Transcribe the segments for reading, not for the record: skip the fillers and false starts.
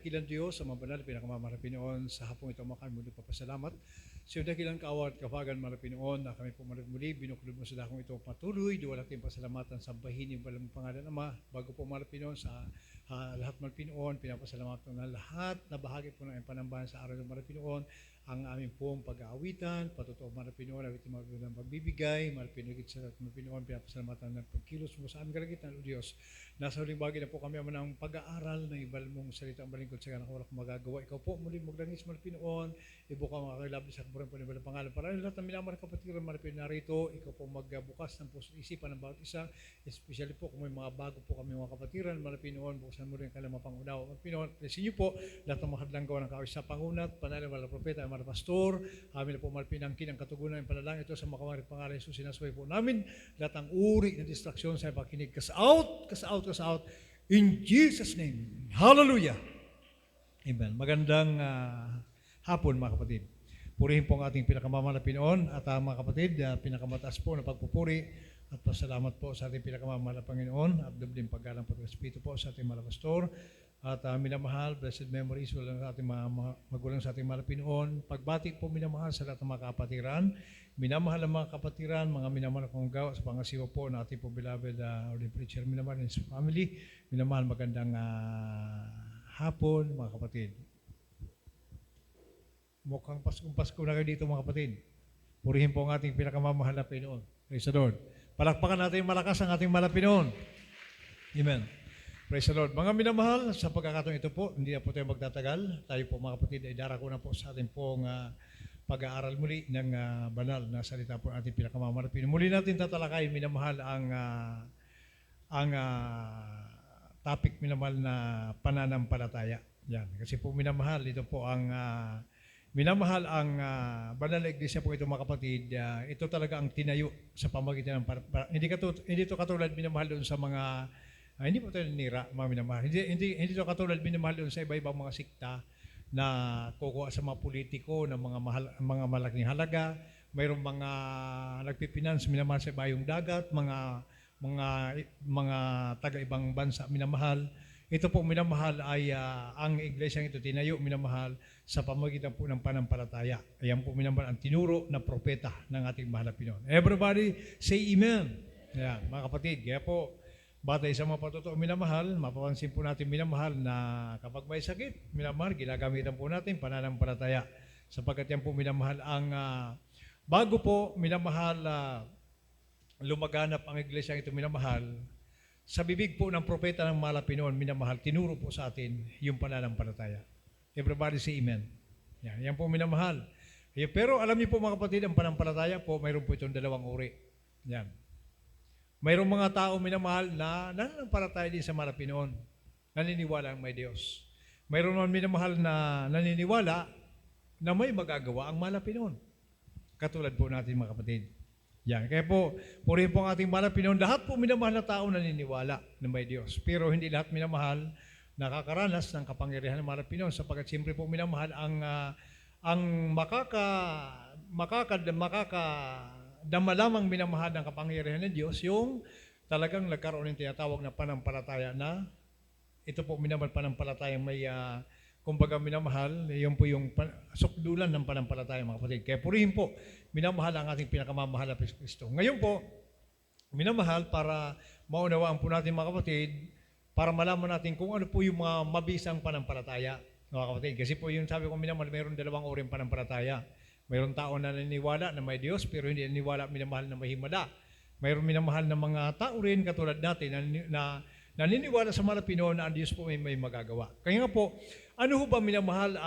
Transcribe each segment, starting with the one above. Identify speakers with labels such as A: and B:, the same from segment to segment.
A: Dakilang Diyos, sa mga banal, pinakamamahal na Pinoon, sa hapong ito makan muli papasalamat. Sa dakilang kaawa at kapagan, mga Pinoon, na kami pumalit muli, binukulog mo sa dakong ito patuloy, duwala tayong pasalamatan sa bahin yung balang pangalan Ama. Bago po mga Pinoon, sa lahat mga Pinoon, pinapasalamatan na lahat na bahagi po ng panambahan sa araw ng mga Pinoon, ang aming pong pag-aawitan, patutuo mga Pinoon, awitin mga Pinoon ng pagbibigay, mga Pinoon sa mga Pinoon, pinapasalamatan ng pagkilos mo sa aming kalagitan, O Diyos. Nasa huling bagay na po kami Ama ng pag-aaral ng ibal mong salita ang balingkod sa kanang wala kong magagawa. Ikaw po muli maglangis mga Pinoon, ibuka mga kakilabis sa kaburan po ng ibalang pangalan. Para lahat ng minamahal kapatiran mga Pinoon narito, ikaw po magbukas ng puso isipan ng bawat isa, especially po kung may mga bago po kami mga kapatiran mga Pinoon, buksan mo rin ang kanilang mapangunawa mga Pinoon. Please niyo po, lahat ng mahadlang gawa ng kawis sa pangunat, panalo mga propeta, mga pastor, amin na po malpinangkin ang katugunan ng panalangin ito sa makamarit pangalan ng Jesus, sinasway po namin lahat ng uri ng distraksyon sa pakinig. Cast out. In Jesus' name. Hallelujah. Amen. Magandang hapon mga kapatid. Purihin po ang ating pinakamamahal na Pinoon at mga kapatid, pinakamataas po na pagpupuri at pasalamat po sa ating pinakamamahal na Panginoon at dubling paggalang pag-respito po sa ating mga pastor at minamahal, blessed memories wala sa ating mga magulang sa ating mga Pinoon. Pagbati po minamahal sa lahat ng mga kapatiran, minamahal ang mga kapatiran, mga minamahal kong gawa sa pangasiwa po na ating po beloved Ordained Preacher, minamahal and his family, minamahal magandang hapon mga kapatid. Mukhang Pasko na kayo dito mga kapatid. Purihin po ang ating pinakamamahal na Pinoon. Praise the Lord. Palakpakan natin malakas ang ating mahal na Pinoon. Amen. Praise the Lord. Mga minamahal, sa pagkakataon ito po, hindi na po tayo magtatagal. Tayo po mga kapatid ay darako na po sa ating pong pag-aaral muli ng banal na salita po ating pinakamamahal na Pinoon. Muli natin tatalakayin minamahal ang topic minamahal na pananampalataya. Yan. Kasi po minamahal, ito po ang minamahal ang banal na iglesia po ito mga kapatid. Ito talaga ang tinayo sa pamagitan ng hindi ito katulad minamahal doon sa mga hindi po tayo nira, mga minamahal. Hindi ito katulad minamahal doon sa iba-ibang mga sikta na kukuha sa mga politiko ng mga malaking halaga. Mayroong mga nagpipinance minamahal sa bayong dagat, mga taga-ibang bansa minamahal. Ito po minamahal ay ang iglesyang ito tinayo minamahal sa pamagitan po ng panampalataya. Ayan po minamahal ang tinuro na propeta ng ating mahal na Pinoon. Everybody say amen. Ayan, mga kapatid, kaya po batay sa mga patutuo minamahal, mapapansin po natin minamahal na kapag may sakit, minamahal, ginagamitan po natin pananampalataya. Sapagkat yan po minamahal ang bago po minamahal lumaganap ang iglesia ito minamahal, sa bibig po ng propeta ng mahal na Pinoon minamahal, tinuro po sa atin yung pananampalataya. Everybody say amen. Yan po minamahal. Pero alam niyo po mga kapatid, ang pananampalataya po, mayroon po itong dalawang uri. Yan. Mayroong mga tao minamahal na nananampalataya din sa mahal na Pinoon. Naniniwala ang may Diyos. Mayroon naman minamahal na naniniwala na may magagawa ang mahal na Pinoon. Katulad po natin mga kapatid. Yan. Kaya po, purihin po ang ating mahal na Pinoon. Lahat po minamahal na tao naniniwala na may Diyos. Pero hindi lahat minamahal nakakaranas ng kapangyarihan ng mahal na Pinoon. Sapagkat siyempre po minamahal ang dama lamang minamahal ng kapangyarihan ng Diyos, yung talagang nagkaroon ng tinatawag na panampalataya na ito po minamahal panampalataya may kumbaga minamahal, yun po yung sukdulan ng panampalataya mga kapatid. Kaya purihin po, minamahal ang ating pinakamamahal na Kristo. Ngayon po, minamahal para maunawaan po natin mga kapatid, para malaman natin kung ano po yung mga mabisang panampalataya mga kapatid. Kasi po yung sabi ko minamahal, mayroon dalawang uri ng panampalataya. Mayroon tao na naniniwala na may Diyos pero hindi naniniwala minamahal na may himala. Mayroon minamahal na mga tao rin katulad natin na naniniwala sa mga Pinoon na ang Diyos po may magagawa. Kaya nga po, ano ho ba minamahal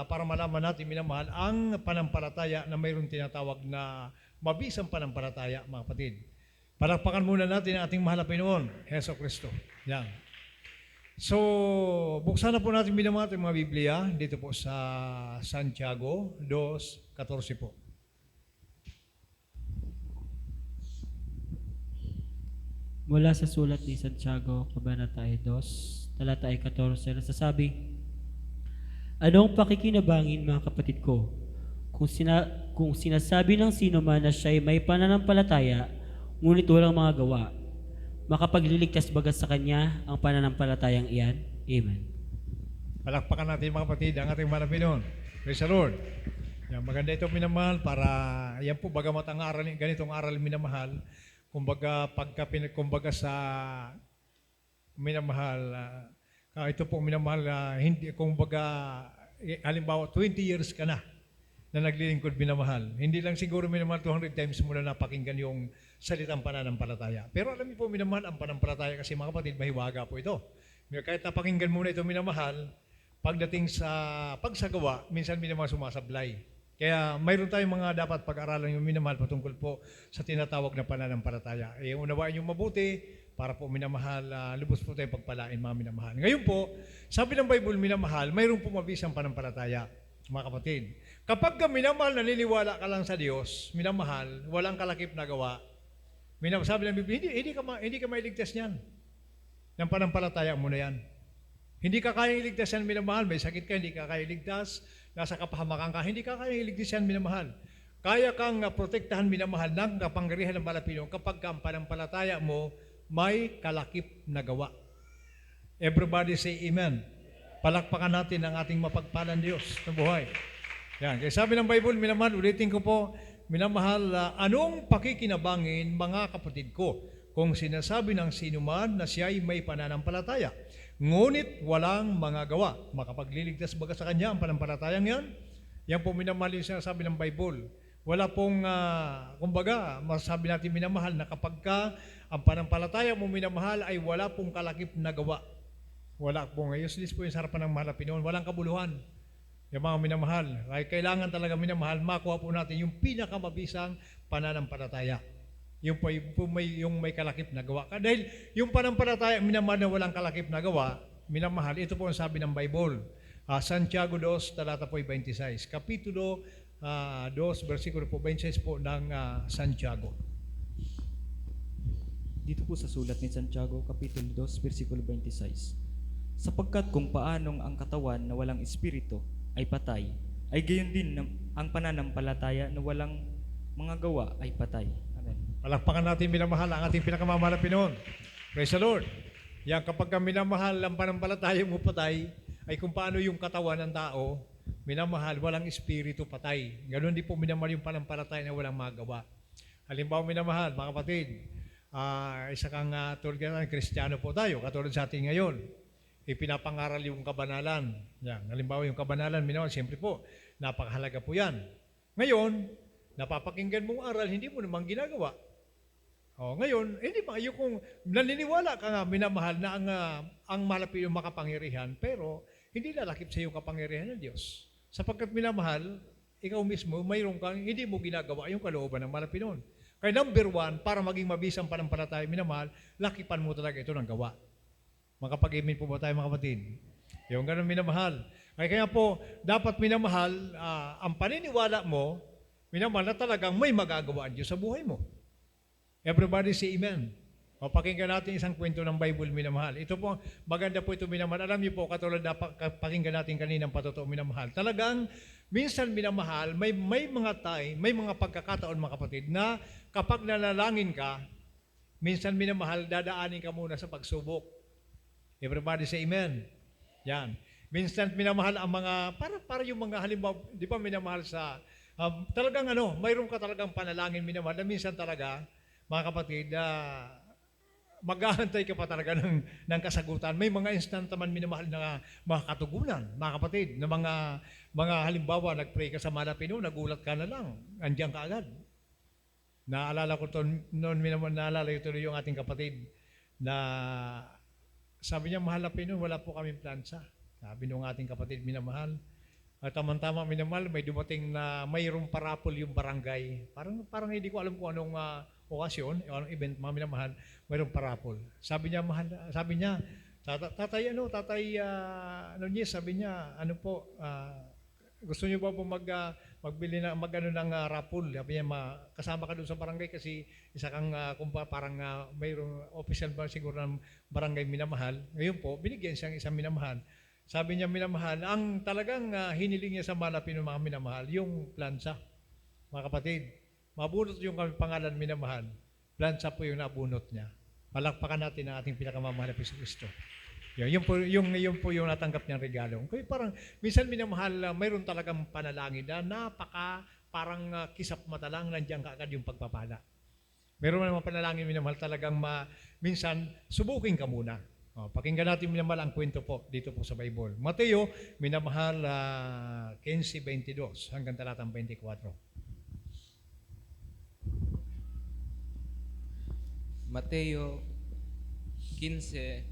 A: para malaman natin minamahal ang panampalataya na mayroon tinatawag na mabisang panampalataya mga kapatid. Palakpakan muna natin ang ating mahal na Pinoon, Heso Kristo. Yan. So, buksan na po natin minamahal ang mga Biblia dito po sa Santiago 2:14 po.
B: Mula sa sulat ni Santiago, Kabanata 2, talata 14, nasasabi, anong pakikinabangin mga kapatid ko? Kung sinasabi ng sino man na siya'y may pananampalataya, ngunit walang mga gawa, makapagliligtas baga sa kanya ang pananampalatayang iyan? Amen.
A: Palakpakan natin mga kapatid ang ating mahal na Pinoon. Praise the Lord. Yan, maganda ito minamahal para, yan po, bagamat ang aral, ganitong aral minamahal, kumbaga, kumbaga sa minamahal, ito po minamahal, hindi, kumbaga, halimbawa, 20 years ka na naglilingkod minamahal. Hindi lang siguro minamahal 200 times mo na napakinggan yung salitang pananampalataya. Pero alam niyo po minamahal, ang pananampalataya kasi mga kapatid, mahiwaga po ito. Kahit napakinggan mo na ito minamahal, pagdating sa pagsagawa, minsan minamahal sumasablay. Kaya mayroon tayong mga dapat pag-aralan yung minamahal patungkol po sa tinatawag na pananampalataya. Unawain yung mabuti para po minamahal, lubos po tayong pagpalain mga minamahal. Ngayon po, sabi ng Bible minamahal, mayroong pumabisang pananampalataya, mga kapatid. Kapag ka minamahal, naniniwala ka lang sa Diyos, minamahal, walang kalakip na gawa, sabi ng Biblia, hindi ka mailigtas niyan. Ng pananampalataya mo na yan. Hindi ka kaya iligtas yan, minamahal. May sakit ka, hindi ka kaya iligtas. Nasa kapahamakan ka, hindi ka kaya iligtas yan, minamahal. Kaya kang protektahan, minamahal, ng kapangyarihan ng Malapinong kapag ang pananampalataya mo may kalakip na gawa. Everybody say amen. Palakpakan natin ang ating mapagpalang Diyos na buhay. Yan. Kaya sabi ng Bible, minamahal, ulitin ko po, minamahal, anong pakikinabangin mga kapatid ko kung sinasabi ng sinuman na siya ay may pananampalataya, ngunit walang mga gawa? Makapagliligtas baga sa kanya ang pananampalatayang yan? Yan po minamahal yung sinasabi ng Bible. Wala pong, kumbaga, masasabi natin minamahal na kapag ka ang pananampalataya mo minamahal ay wala pong kalakip na gawa. Wala pong, useless po yung sarapan ng mahal na Pinoon. Walang kabuluhan. Yung mga minamahal. Ay kailangan talaga minamahal, makuha po natin yung pinakamabisang pananampalataya. Yung may kalakip na gawa. Dahil yung pananampalataya, minamahal na walang kalakip na gawa, minamahal, ito po ang sabi ng Bible. Santiago 2, talata po 26. Kapitulo 2, versikulo po 26 po ng Santiago.
C: Dito po sa sulat ni Santiago, Kapitulo 2, versikulo 26. Sapagkat kung paanong ang katawan na walang espiritu ay patay, ay gayon din ang pananampalataya na walang mga gawa ay patay. Amen.
A: Palakpakan natin minamahal ang ating pinakamamahal na Pinoon. Praise the Lord. Yan, kapag minamahal ang pananampalataya mo patay, ay kung paano yung katawan ng tao, minamahal, walang espiritu patay. Ganon din po minamahal yung pananampalataya na walang magawa. Halimbawa minamahal, mga kapatid, isa kang tulad ng Kristiyano po tayo, katulad sa atin ngayon. Ipinapangaral yung kabanalan. Yan, halimbawa yung kabanalan, minamahal, siyempre po, napakahalaga po yan. Ngayon, napapakinggan mong aral, hindi mo naman ginagawa. Ngayon, hindi ba, yung kung naniniwala ka nga, minamahal, na ang malapit yung makapangyarihan, pero hindi lalakip sa iyo kapangyarihan ng Diyos. Sapagkat minamahal, ikaw mismo, mayroon kang, hindi mo ginagawa yung kalooban ng malapit noon. Kaya number one, para maging mabisang pananampalataya, minamahal, lakipan mo talaga ito ng gawa. Makapag-imin po ba tayo mga kapatid? Yung ganun minamahal. Kaya po, dapat minamahal, ang paniniwala mo, minamahal na talagang may magagawa ang Diyos sa buhay mo. Everybody say amen. Pakinggan natin isang kwento ng Bible, minamahal. Ito po, maganda po ito, minamahal. Alam niyo po, katulad na pakinggan natin kaninang patotoo, minamahal. Talagang, minsan minamahal, may mga pagkakataon, mga kapatid, na kapag nanalangin ka, minsan minamahal, dadaanin ka muna sa pagsubok. Everybody say amen. Yan. Minsan minamahal ang mga, para yung mga halimbawa, di ba minamahal sa, talagang mayroon ka talagang panalangin, minamahal, na minsan talaga, mga kapatid, maghahantay ka pa talaga ng kasagutan. May mga instant naman minamahal na mga katugunan, mga kapatid, na mga halimbawa, nag-pray ka sa malapino, nagulat ka na lang, andiyan ka agad. Naalala ko noon, naalala ko yung ating kapatid na sabi niya, mahal na Pinoon, wala po kaming plansa. Sabi nung ating kapatid, minamahal. At tamang-tama, minamahal, may dumating na mayroong parapol yung barangay. Parang hindi ko alam kung anong okasyon, anong event, mga minamahal, mayroong parapol. Sabi niya, tatay, sabi niya, gusto niyo ba po magbili ng raffle? Sabi niya, kasama ka doon sa barangay kasi isa kang parang mayroong official ba siguro ng barangay minamahal. Ngayon po, binigyan siyang isang minamahal. Sabi niya, minamahal, ang talagang hiniling niya sa malapit ng mga minamahal, yung plansa. Mga kapatid, mabunot yung pangalan minamahal. Plansa po yung nabunot niya. Palakpakan natin ang ating pinakamamahal na Kristo. Yun po yung natanggap niyang regalo. Kaya parang, minsan minamahal, mayroon talagang panalangin na parang kisap mata lang, nandiyan kaagad yung pagpapala. Meron naman panalangin minamahal talagang minsan, subukin ka muna. Pakinggan natin minamahal ang kwento po dito po sa Bible. Mateo, minamahal 15:22 hanggang talatang 24.
D: Mateo 15,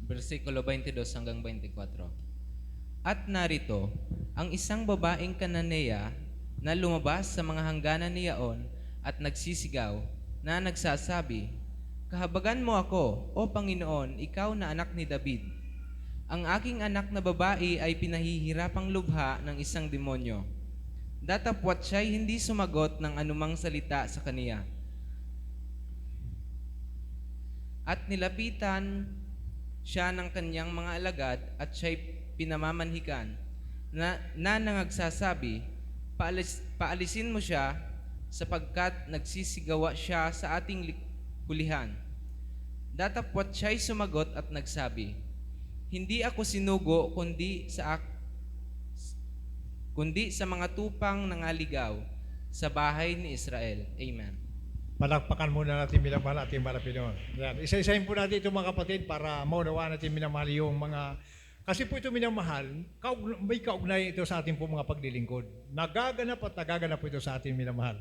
D: versikulo 22 hanggang 24. At narito, ang isang babaeng Kananea na lumabas sa mga hangganan ni Yaon at nagsisigaw na nagsasabi, "Kahabagan mo ako, O Panginoon, ikaw na anak ni David. Ang aking anak na babae ay pinahihirapang lubha ng isang demonyo." Datapwat siya'y hindi sumagot ng anumang salita sa kaniya. At nilapitan siya ng kanyang mga alagad at siya'y pinamamanhikan na nangagsasabi, paalisin mo siya sapagkat nagsisigawa siya sa ating hulihan. Datapwat siya'y sumagot at nagsabi, hindi ako sinugo kundi sa mga tupang nangaligaw sa bahay ni Israel. Amen.
A: Palakpakan muna natin minamahal ating malapinoon. Yan. Isa-isahin po natin ito mga kapatid para maunawaan natin minamahal yung mga... Kasi po ito minamahal, may kaugnay ito sa ating po mga paglilingkod. Nagaganap at nagaganap po ito sa ating minamahal.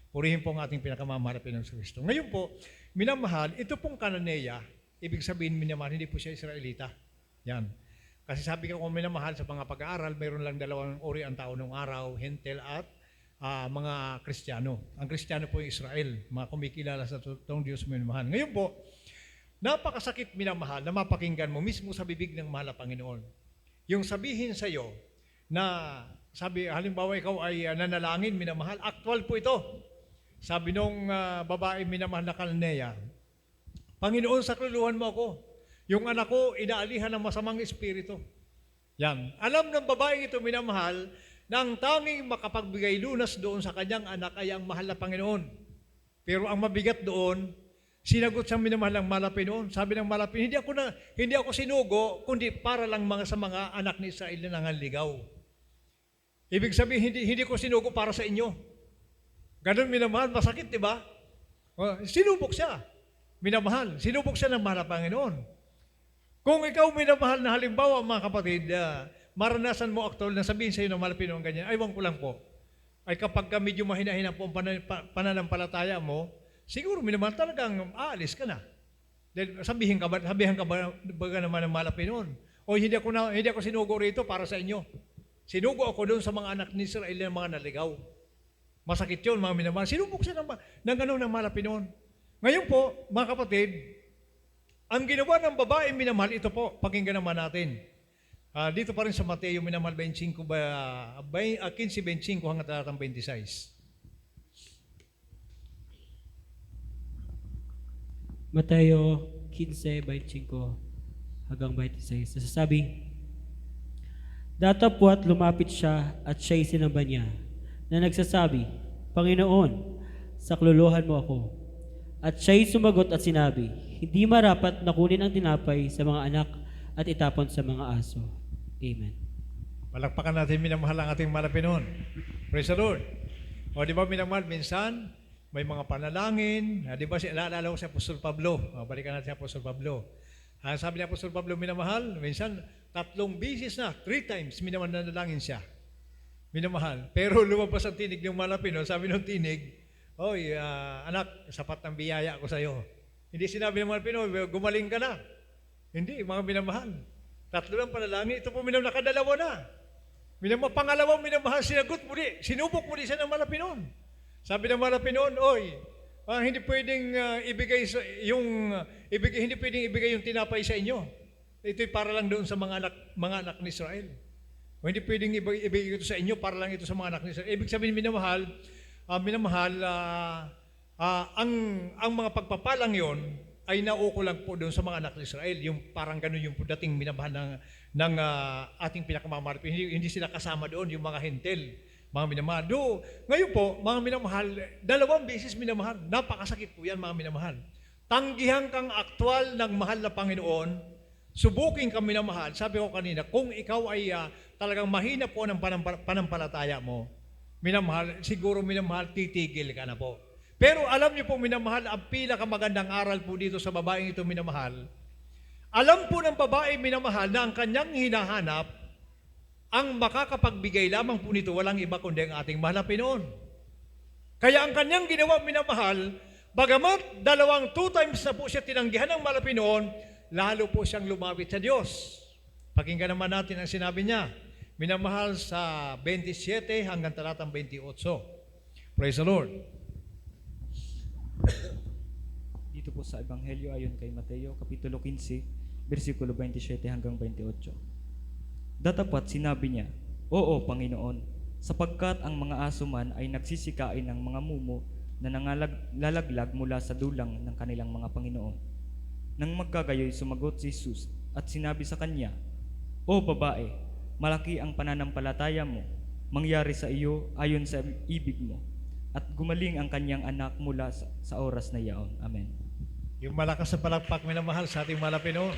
A: Purihin po ang ating pinakamamahal na Pinoong Kristo. Ngayon po, minamahal, ito pong Kananea, ibig sabihin minamahal, hindi po siya Israelita. Yan. Kasi sabi ko kung minamahal sa mga pag-aaral, mayroon lang dalawang uri ang tao nung araw, Hentel at mga Kristiyano. Ang Kristiyano po yung Israel, mga kumikilala sa totoong Diyos minamahal. Ngayon po, napakasakit minamahal na mapakinggan mo mismo sa bibig ng mahal na Panginoon. Yung sabihin sa iyo na, halimbawa ikaw ay nanalangin minamahal, actual po ito. Sabi nung babae minamahal na Kananea, Panginoon, sakluluhan mo ako. Yung anak ko, inaalihan ng masamang espiritu. Yan. Alam ng babaeng ito minamahal, na ang tanging makapagbigay lunas doon sa kanyang anak ay ang mahal na Panginoon. Pero ang mabigat doon, sinagot sa minamahal ng mahal na Panginoon. Sabi ng mahal na Panginoon, hindi ako sinugo, kundi para lang sa mga anak ni Israel na nanganligaw. Ibig sabihin, hindi ko sinugo para sa inyo. Ganun minamahal, masakit, di ba? Sinubok siya. Minamahal, sinubok siya ng mahal na Panginoon. Kung ikaw minamahal na halimbawa, mga kapatid, maranasan mo actual na sabihin sa iyo ng mahal na Panginoon ganyan, aywan ko lang po, ay kapag medyo mahina-hina po ang pananampalataya mo, siguro minamahal talagang aalis ka na. Dahil sabihin ka ba naman ng mahal na Panginoon? O hindi ako sinugo rito para sa inyo. Sinugo ako doon sa mga anak ni Israel na mga naligaw. Masakit yun, mga minamahal. Sinubok siya ng mahal na Panginoon. Ngayon po, mga kapatid, ang ginawa ng babae minamahal, ito po, pakinggan naman natin. Dito pa rin sa Mateo, minamahal 15:25 hanggang talatang 26.
B: Mateo 15:25 hanggang 26. Nasasabi, datapwat lumapit siya at siya'y sinamba niya, na nagsasabi, Panginoon, sakluluhan mo ako. At siya'y sumagot at sinabi, hindi marapat na kunin ang tinapay sa mga anak at itapon sa mga aso. Amen.
A: Palakpakan natin minamahal ang ating mahal na Panginoon. Praise the Lord. O di ba minamahal, minsan may mga panalangin. Di ba, naalala ko si Apostol Pablo. Balikan natin si Apostol Pablo. Sabi ni Apostol Pablo, minamahal, minsan 3 beses na, 3 times minamahal na nalangin siya. Minamahal. Pero lumabas ang tinig ng mahal na Panginoon. Sabi ng tinig, oy, anak, sapat ng biyaya ko sa iyo. Hindi sinabi ng mahal na Panginoon, gumaling ka na. Hindi, mga minamahal. 3 lang panalangin. Ito po minamahal, nakadalawa na. Pangalawang minamahal, sinagot muli. Sinubok muli siya ng mahal na Panginoon. Sabi ng mahal na Panginoon, oy, hindi pwedeng hindi pwedeng ibigay yung tinapay sa inyo. Ito'y para lang doon sa mga anak ni Israel. O hindi pwedeng ibigay ito sa inyo, para lang ito sa mga anak ni Israel. Ibig sabihin, minamahal, ang mga pagpapalang yon ay nauko lang po doon sa mga anak ni Israel. Yung parang ganun yung dating minamahal ng ating pinakamamahal. Hindi sila kasama doon, yung mga hentel, mga minamahal. Ngayon po, mga minamahal, 2 beses minamahal. Napakasakit po yan, mga minamahal. Tanggihan kang aktwal ng mahal na Panginoon Subukin ka minamahal. Sabi ko kanina, kung ikaw ay talagang mahina po ng panampalataya mo, minamahal, siguro minamahal, titigil ka na po. Pero alam niyo po minamahal, ang pinakamagandang aral po dito sa babaeng ito minamahal, alam po ng babae minamahal na ang kanyang hinahanap, ang makakapagbigay lamang po nito, walang iba kundi ang ating mahal na Pinoon. Kaya ang kanyang ginawa minamahal, bagamat 2 times na po siya tinanggihan ng mahal na Pinoon, lalo po siyang lumapit sa Diyos. Pakinggan naman natin ang sinabi niya, minamahal sa 27 hanggang talatang 28. Praise the Lord.
C: Dito po sa Ebanghelyo ayon kay Mateo, Kapitulo 15, versikulo 27 hanggang 28. Datapat sinabi niya, "Oo, Panginoon, sapagkat ang mga aso man ay nagsisikain ng mga mumo na nangalalaglag mula sa dulang ng kanilang mga Panginoon." Nang magkagayoy, sumagot si Jesus at sinabi sa kanya, "O babae, malaki ang pananampalataya mo, mangyari sa iyo ayon sa ibig mo." At gumaling ang kanyang anak mula sa oras na iyon. Amen.
A: Yung malakas na palakpak minamahal sa ating mahal na Pinoon.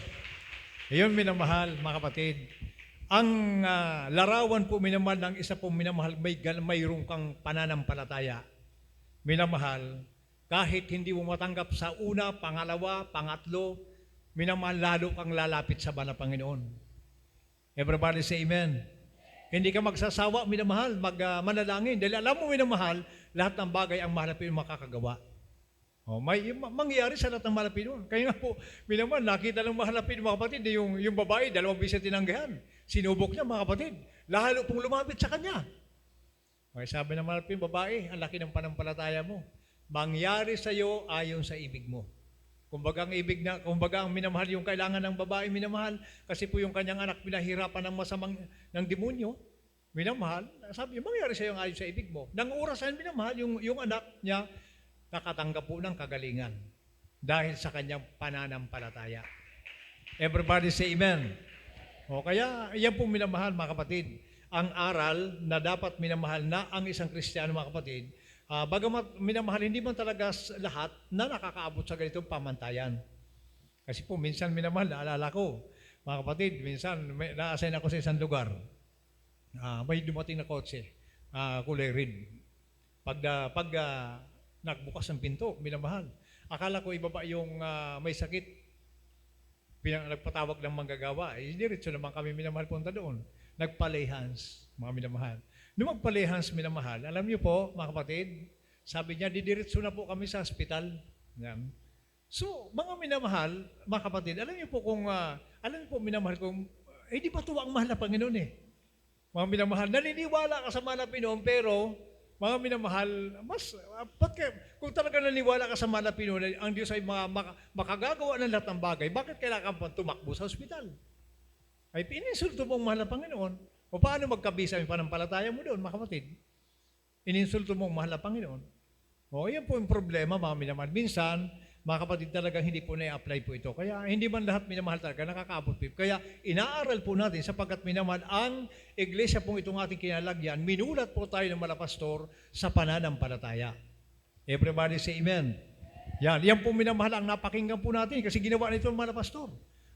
A: Iyon minamahal, mga kapatid. Ang larawan po minamahal ng isa pong minamahal, mayroong kang pananampalataya. Minamahal, kahit hindi mo matanggap sa una, pangalawa, pangatlo, minamahal, lalo kang lalapit sa banal na Panginoon. Everybody say amen. Hindi ka magsasawa, minamahal, manalangin. Dahil alam mo, minamahal, lahat ng bagay ang mahal na Pinoon makakagawa. May mangyayari sa lahat ng mahal na Pinoon. Kaya nga po, minamahal, nakita ng mahal na Pinoon, mga kapatid, yung babae, 2 beses tinanggihan. Sinubok niya, mga kapatid. Lalo pong lumapit sa kanya. Okay, sabi ng mahal na Pinoon, babae, ang laki ng panampalataya mo. Mangyari sa iyo ayon sa ibig mo. Kumbaga ang minamahal yung kailangan ng babae minamahal kasi po yung kanyang anak pinahirapan ng demonyo. Minamahal, sabi niya, mangyari sa iyo ayon sa ibig mo. Nang orasan minamahal yung anak niya nakatanggap po ng kagalingan dahil sa kanyang pananampalataya. Everybody say amen. O kaya yan po minamahal, mga kapatid. Ang aral na dapat minamahal na ang isang Kristiyano, mga kapatid, bagamat minamahal, hindi man talaga lahat na nakakaabot sa ganitong pamantayan. Kasi po, minsan minamahal, naalala ko, mga kapatid, minsan na-assign ako sa isang lugar. May dumating na kotse, kulay red. Pag nagbukas ng pinto, minamahal. Akala ko ibaba yung may sakit, nagpatawag ng manggagawa. Diretso naman kami minamahal punta doon. Nagpa-lay hands, mga minamahal. Nung magpa-lay hands, minamahal, alam niyo po, mga kapatid, sabi niya, didiretso na po kami sa hospital. Yan. So, mga minamahal, mga kapatid, alam niyo po minamahal kung, di ba tuwa ang mahal na Panginoon eh? Mga minamahal, naniniwala ka sa mahal na Pinoon, pero, mga minamahal, kung talaga naniniwala ka sa mahal na Pinoon, ang Diyos ay makagagawa ng lahat ng bagay, bakit kailangan pa tumakbo sa hospital? Ay pininsulto mo ang mahal na Panginoon. O paano magkabisa yung panampalataya mo doon, mga kapatid? Ininsulto mo ang mahal na Panginoon. O, yan po yung problema, mga minamahal. Minsan, mga kapatid, talagang hindi po na-apply po ito. Kaya hindi man lahat minamahal talaga, nakakaabot po. Kaya inaaral po natin sapagkat minamahal ang iglesia pong itong ating kinalagyan, minulat po tayo ng malapastor sa pananampalataya. Everybody say amen. Yan po minamahal ang napakinggan po natin kasi ginawa nito ng malapastor.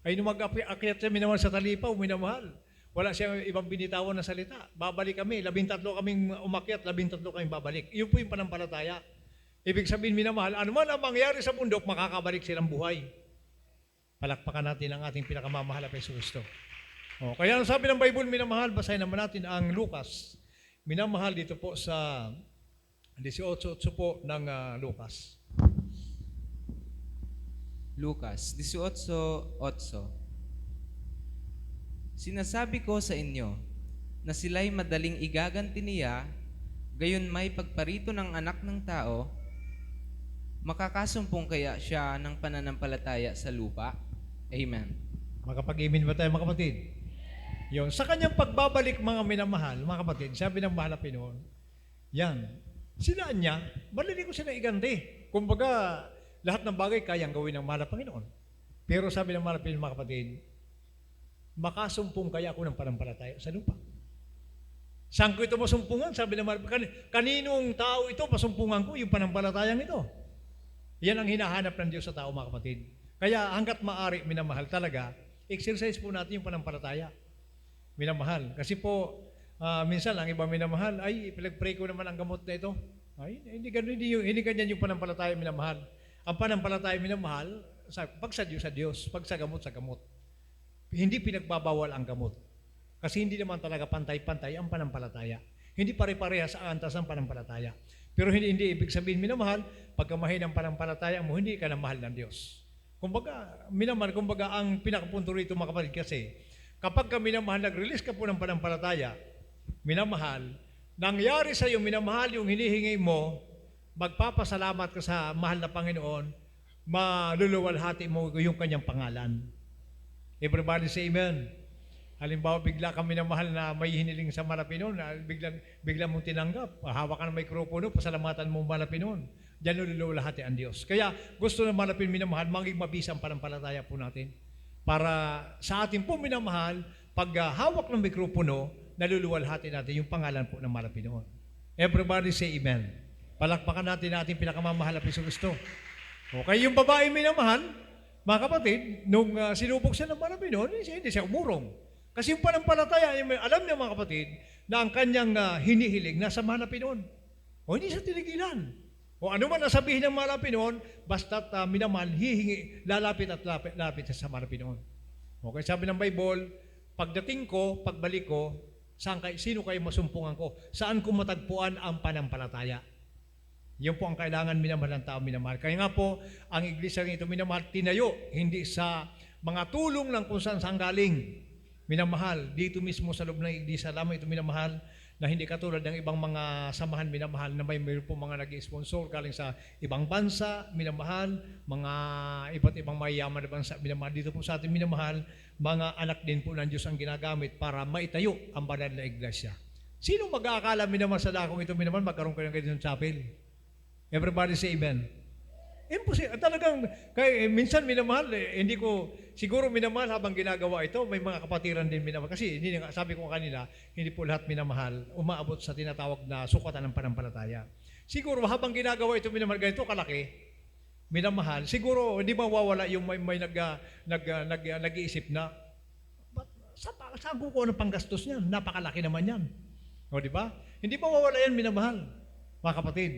A: Ay nung mag-akyat siya minamahal sa talipaw, minamahal. Wala siyang ibang binitawan na salita. Babalik kami, 13 kaming umakyat, 13 kaming babalik. Iyon po yung panampalataya. Ibig sabihin, minamahal, ano man ang mangyari sa bundok, makakabalik silang buhay. Palakpakan natin ang ating pinakamamahal na Kristo. Kaya ang sabi ng Bible, minamahal, basahin naman natin ang Lucas. Minamahal dito po sa 18:8 po ng Lucas.
D: Lucas 18:8. Sinasabi ko sa inyo na sila'y madaling igaganti niya, gayon may pagparito ng anak ng tao, makakasumpong kaya siya ng pananampalataya sa lupa? Amen.
A: Makapag-amen ba tayo, mga kapatid? Yung, sa kanyang pagbabalik, mga minamahal, mga kapatid, sabi ng mahal na Pinoon, yan, sinaan niya, madali ko sila iganti. Kumbaga, lahat ng bagay kayang gawin ng mahal na Panginoon. Pero sabi ng mahal na Pinoon, mga kapatid, makasumpong kaya ako ng panampalataya sa lupa. Saan ko ito masumpungan? Sabi naman, kaninong tao ito masumpungan ko, yung panampalatayang ito. Yan ang hinahanap ng Diyos sa tao, mga kapatid. Kaya hanggat maaari, minamahal talaga, exercise po natin yung panampalataya. Minamahal. Kasi po, minsan ang iba minamahal, ay, pinag-pray ko naman ang gamot na ito. Ay, hindi ganun, hindi ganyan yung panampalataya minamahal. Ang panampalataya minamahal, pag sa Diyos, pag sa gamot. Hindi pinagbabawal ang gamot. Kasi hindi naman talaga pantay-pantay ang panampalataya. Hindi pare-parehas ang antas ng panampalataya. Pero hindi ibig sabihin minamahal, pagka mahina ang panampalataya mo, hindi ka na mahal ng Diyos. Kumbaga, minamahal, ang pinakapunto rito mga kapatid kasi, kapag ka minamahal, nag-release ka po ng panampalataya, minamahal, nangyari sa iyo, minamahal yung hinihingi mo, magpapasalamat ka sa mahal na Panginoon, maluluwalhati mo yung kanyang pangalan. Everybody say amen. Halimbawa, bigla kami na mahal na may hiniling sa Malapinon, na bigla mong tinanggap, hawak ka ng mikropono, pasalamatan mo Malapinon. Diyan nulululahati ang Diyos. Kaya gusto na Malapin minamahal, maging mabisa ang panampalataya po natin. Para sa ating po minamahal, pag hawak ng mikropono, naluluwalhati natin yung pangalan po ng Malapinon. Everybody say amen. Palakpakan natin na ating pinakamamahal na Kristo. Okay, yung babae minamahal, mga kapatid, nung sinubok siya ng Malapinon, hindi siya umurong. Kasi yung panampalataya, alam niya mga kapatid, na ang kanyang hinihiling nasa Malapinon. O hindi siya tinigilan. O ano man nasabihin ng Malapinon, basta't minamahal, hihingi, lalapit sa Malapinon. Okay, sabi ng Bible, pagdating ko, pagbalik ko, sino kayo masumpungan ko? Saan ko matagpuan ang panampalataya? Yan po ang kailangan minamahal ng tao minamahal. Kaya nga po, ang iglesia ito minamahal, tinayo, hindi sa mga tulong ng kung saan galing. Minamahal, dito mismo sa loob ng iglesia lamang ito minamahal, na hindi katulad ng ibang mga samahan minamahal na mayroon po mga nag-sponsor galing sa ibang bansa, minamahal, mga iba't ibang mayayaman na bansa, minamahal. Dito po sa atin minamahal, mga anak din po ng Diyos ang ginagamit para maitayo ang banal na iglesia. Sino mag-aakala minamahal sa dakong ito minamahal, magkaroon kayo ng ganitong chapel? Everybody say amen. Imposible. Talagang, minsan minamahal, hindi ko, siguro minamahal habang ginagawa ito, may mga kapatiran din minamahal. Kasi, sabi ko kanina, hindi po lahat minamahal, umaabot sa tinatawag na sukatan ng panampalataya. Siguro, habang ginagawa ito minamahal, ganito kalaki, minamahal, siguro, hindi mawawala yung may nag-iisip na, saan ko ng panggastos niyan? Napakalaki naman yan. O, di ba? Hindi mawawala yan minamahal, mga kapatid.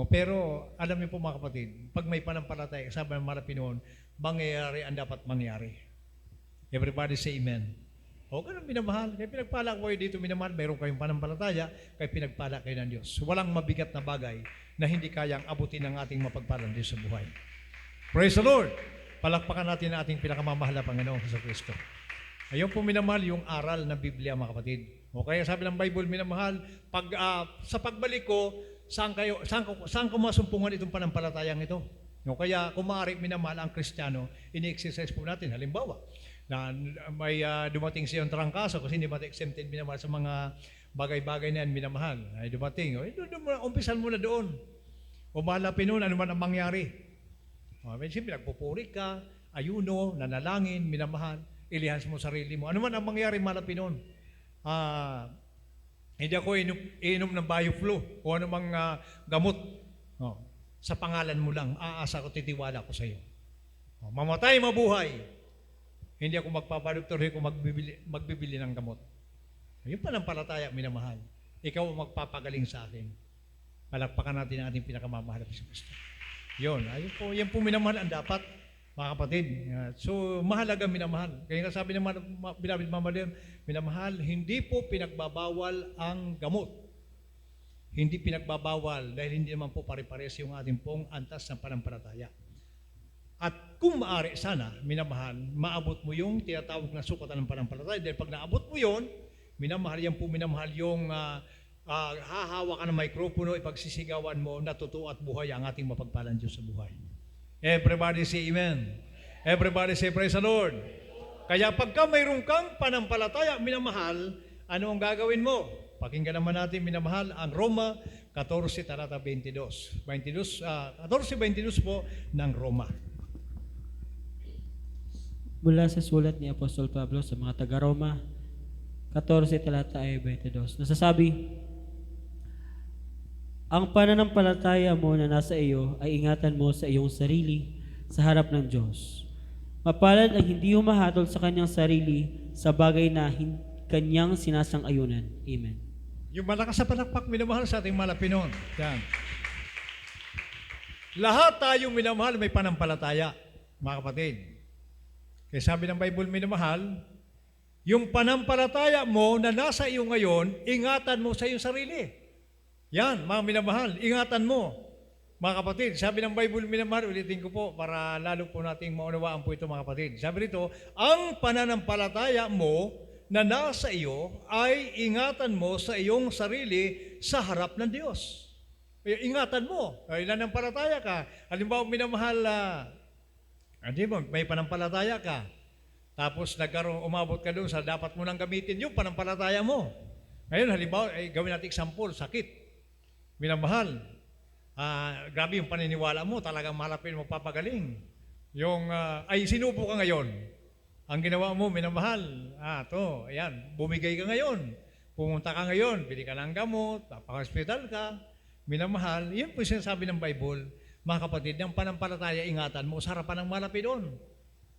A: Pero alam niyo po mga kapatid, pag may panampalataya, sabi ng Malapinon, mangyayari ang dapat mangyari. Everybody say amen. Ganun minamahal. Kaya pinagpala ko kayo dito minamahal, mayroon kayong panampalataya, kaya pinagpala kayo ng Diyos. Walang mabigat na bagay na hindi kayang abutin ng ating mapagpalang Diyos sa buhay. Praise the Lord! Palakpakan natin ang ating pinakamamahal na Panginoong Kristo. Ayun po minamahal yung aral ng Biblia mga kapatid. Kaya sabi ng Bible minamahal, sa pagbalik ko, saan ko masumpungan itong panampalatayang ito? Kaya kung maaari minamahal ang Kristiyano, ini-exercise po natin. Halimbawa, na may dumating siyang trangkaso kasi hindi exempted minamahal sa mga bagay-bagay na yan minamahal. Ay dumating, umpisan mo na doon. Malapin nun, ano man ang mangyari. Siyempre, nagpupuri ka, ayuno, nanalangin, minamahal, ilihans mo sarili mo. Ano man ang mangyari malapin nun? Hindi ako inom ng BioFlu o anumang gamot. Sa pangalan mo lang, aasa ko, titiwala ko sa iyo. Mamatay, mabuhay. Hindi ako magpapadoktor, hindi ako magbibili ng gamot. Yung panampalataya, minamahal. Ikaw ang magpapagaling sa akin. Palakpakan natin ang ating pinakamamahal na Kristo. Yan po minamahal ang dapat, mga kapatid. So, mahalaga minamahal. Kaya nga sabi ng binabid mamalir, minamahal, hindi po pinagbabawal ang gamot. Hindi pinagbabawal dahil hindi naman po pare-pares yung ating pong antas ng panampalataya. At kung maaari sana, minamahal, maabot mo yung tinatawag na sukatan ng panampalataya. Dahil pag naabot mo yon, minamahal, yan po minamahal yung hahawa ka ng mikropono, ipagsisigawan mo, natutuwa at buhay ang ating mapagpalang Diyos sa buhay. Everybody say amen. Everybody say praise the Lord. Kaya pagka mayroon kang panampalataya, minamahal, ano ang gagawin mo? Pakinggan naman natin, minamahal, ang Roma 14, talata 22. 14:22 po ng Roma.
B: Mula sa sulat ni Apostol Pablo sa mga taga-Roma, 14, talata 22. Nasasabi, ang pananampalataya mo na nasa iyo ay ingatan mo sa iyong sarili sa harap ng Diyos. Mapalad ang hindi humahatol sa kanyang sarili sa bagay na kanyang sinasang-ayunan. Amen.
A: Yung malakas sa palakpak, minamahal sa ating malapinon. Yan. Lahat tayong minamahal may panampalataya, mga kapatid. Kaya sabi ng Bible, minamahal, yung panampalataya mo na nasa iyo ngayon, ingatan mo sa iyong sarili. Yan, mga minamahal, ingatan mo. Mga kapatid, sabi ng Bible, minamahal, ulitin ko po para lalo po nating maunawaan po ito, mga kapatid. Sabi rito, ang pananampalataya mo na nasa iyo ay ingatan mo sa iyong sarili sa harap ng Diyos. Ingatan mo. Ay, nananampalataya ka. Halimbawa, minamahal, may panampalataya ka. Tapos umabot ka doon sa dapat mo nang gamitin yung panampalataya mo. Ngayon, halimbawa, gawin natin example, sakit. Minamahal, grabe yung paniniwala mo, talagang malapit mo papagaling. Sinubo ka ngayon. Ang ginawa mo, minamahal, ayan, bumigay ka ngayon. Pumunta ka ngayon, bili ka ng gamot, papa-hospital ka. Minamahal, yun po sinasabi ng Bible, mga kapatid, ng panampalataya, ingatan mo sa harapan ng malapit doon.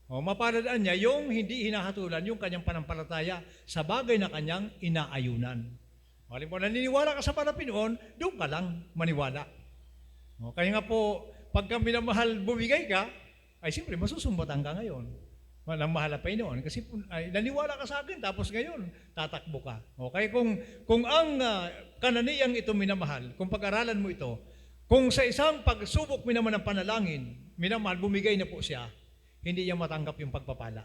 A: Mapaladaan niya yung hindi hinahatulan yung kanyang panampalataya sa bagay na kanyang inaayunan. Halimbawa, naniniwala ka sa malapit doon, doon ka lang maniwala. Kaya nga po, pagka minamahal bumigay ka, ay siyempre masusumbatan ka ngayon. Nang mahal pa noon kasi naniwala ka sa akin tapos ngayon tatakbo ka. Okay, kung ang kananiyang ito minamahal, kung pag-aralan mo ito, kung sa isang pagsubok mo naman ng panalangin, minamahal, bumigay na po siya, hindi niya matanggap yung pagpapala.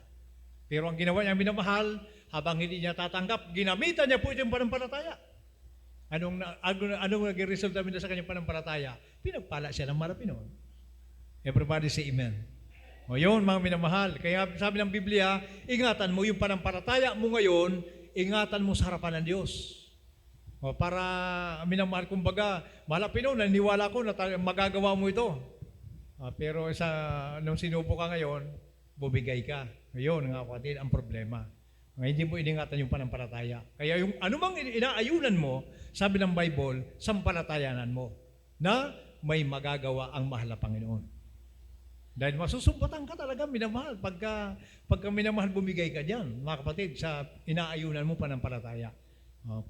A: Pero ang ginawa niya minamahal, habang hindi niya tatanggap, ginamitan niya po yung panampalataya. Anong naging result namin sa kanyang panampalataya? Pinagpala siya ng marapin noon. Everybody say amen. Yun, mga minamahal. Kaya sabi ng Biblia, ingatan mo yung panampalataya mo ngayon, ingatan mo sa harapan ng Diyos. Para minamahal, kumbaga, malapit noon, naniwala ko na magagawa mo ito. Pero nung sinubo ka ngayon, bumigay ka. Ngayon, nga kapatid, ang problema. Hindi mo iningatan yung panampalataya. Kaya yung anumang inaayunan mo, sabi ng Bible, sampalatayanan mo na may magagawa ang mahal na Panginoon. Dahil masusumpatan ka talaga, minamahal. Pagka minamahal, bumigay ka dyan, mga kapatid, sa inaayunan mo panampalataya.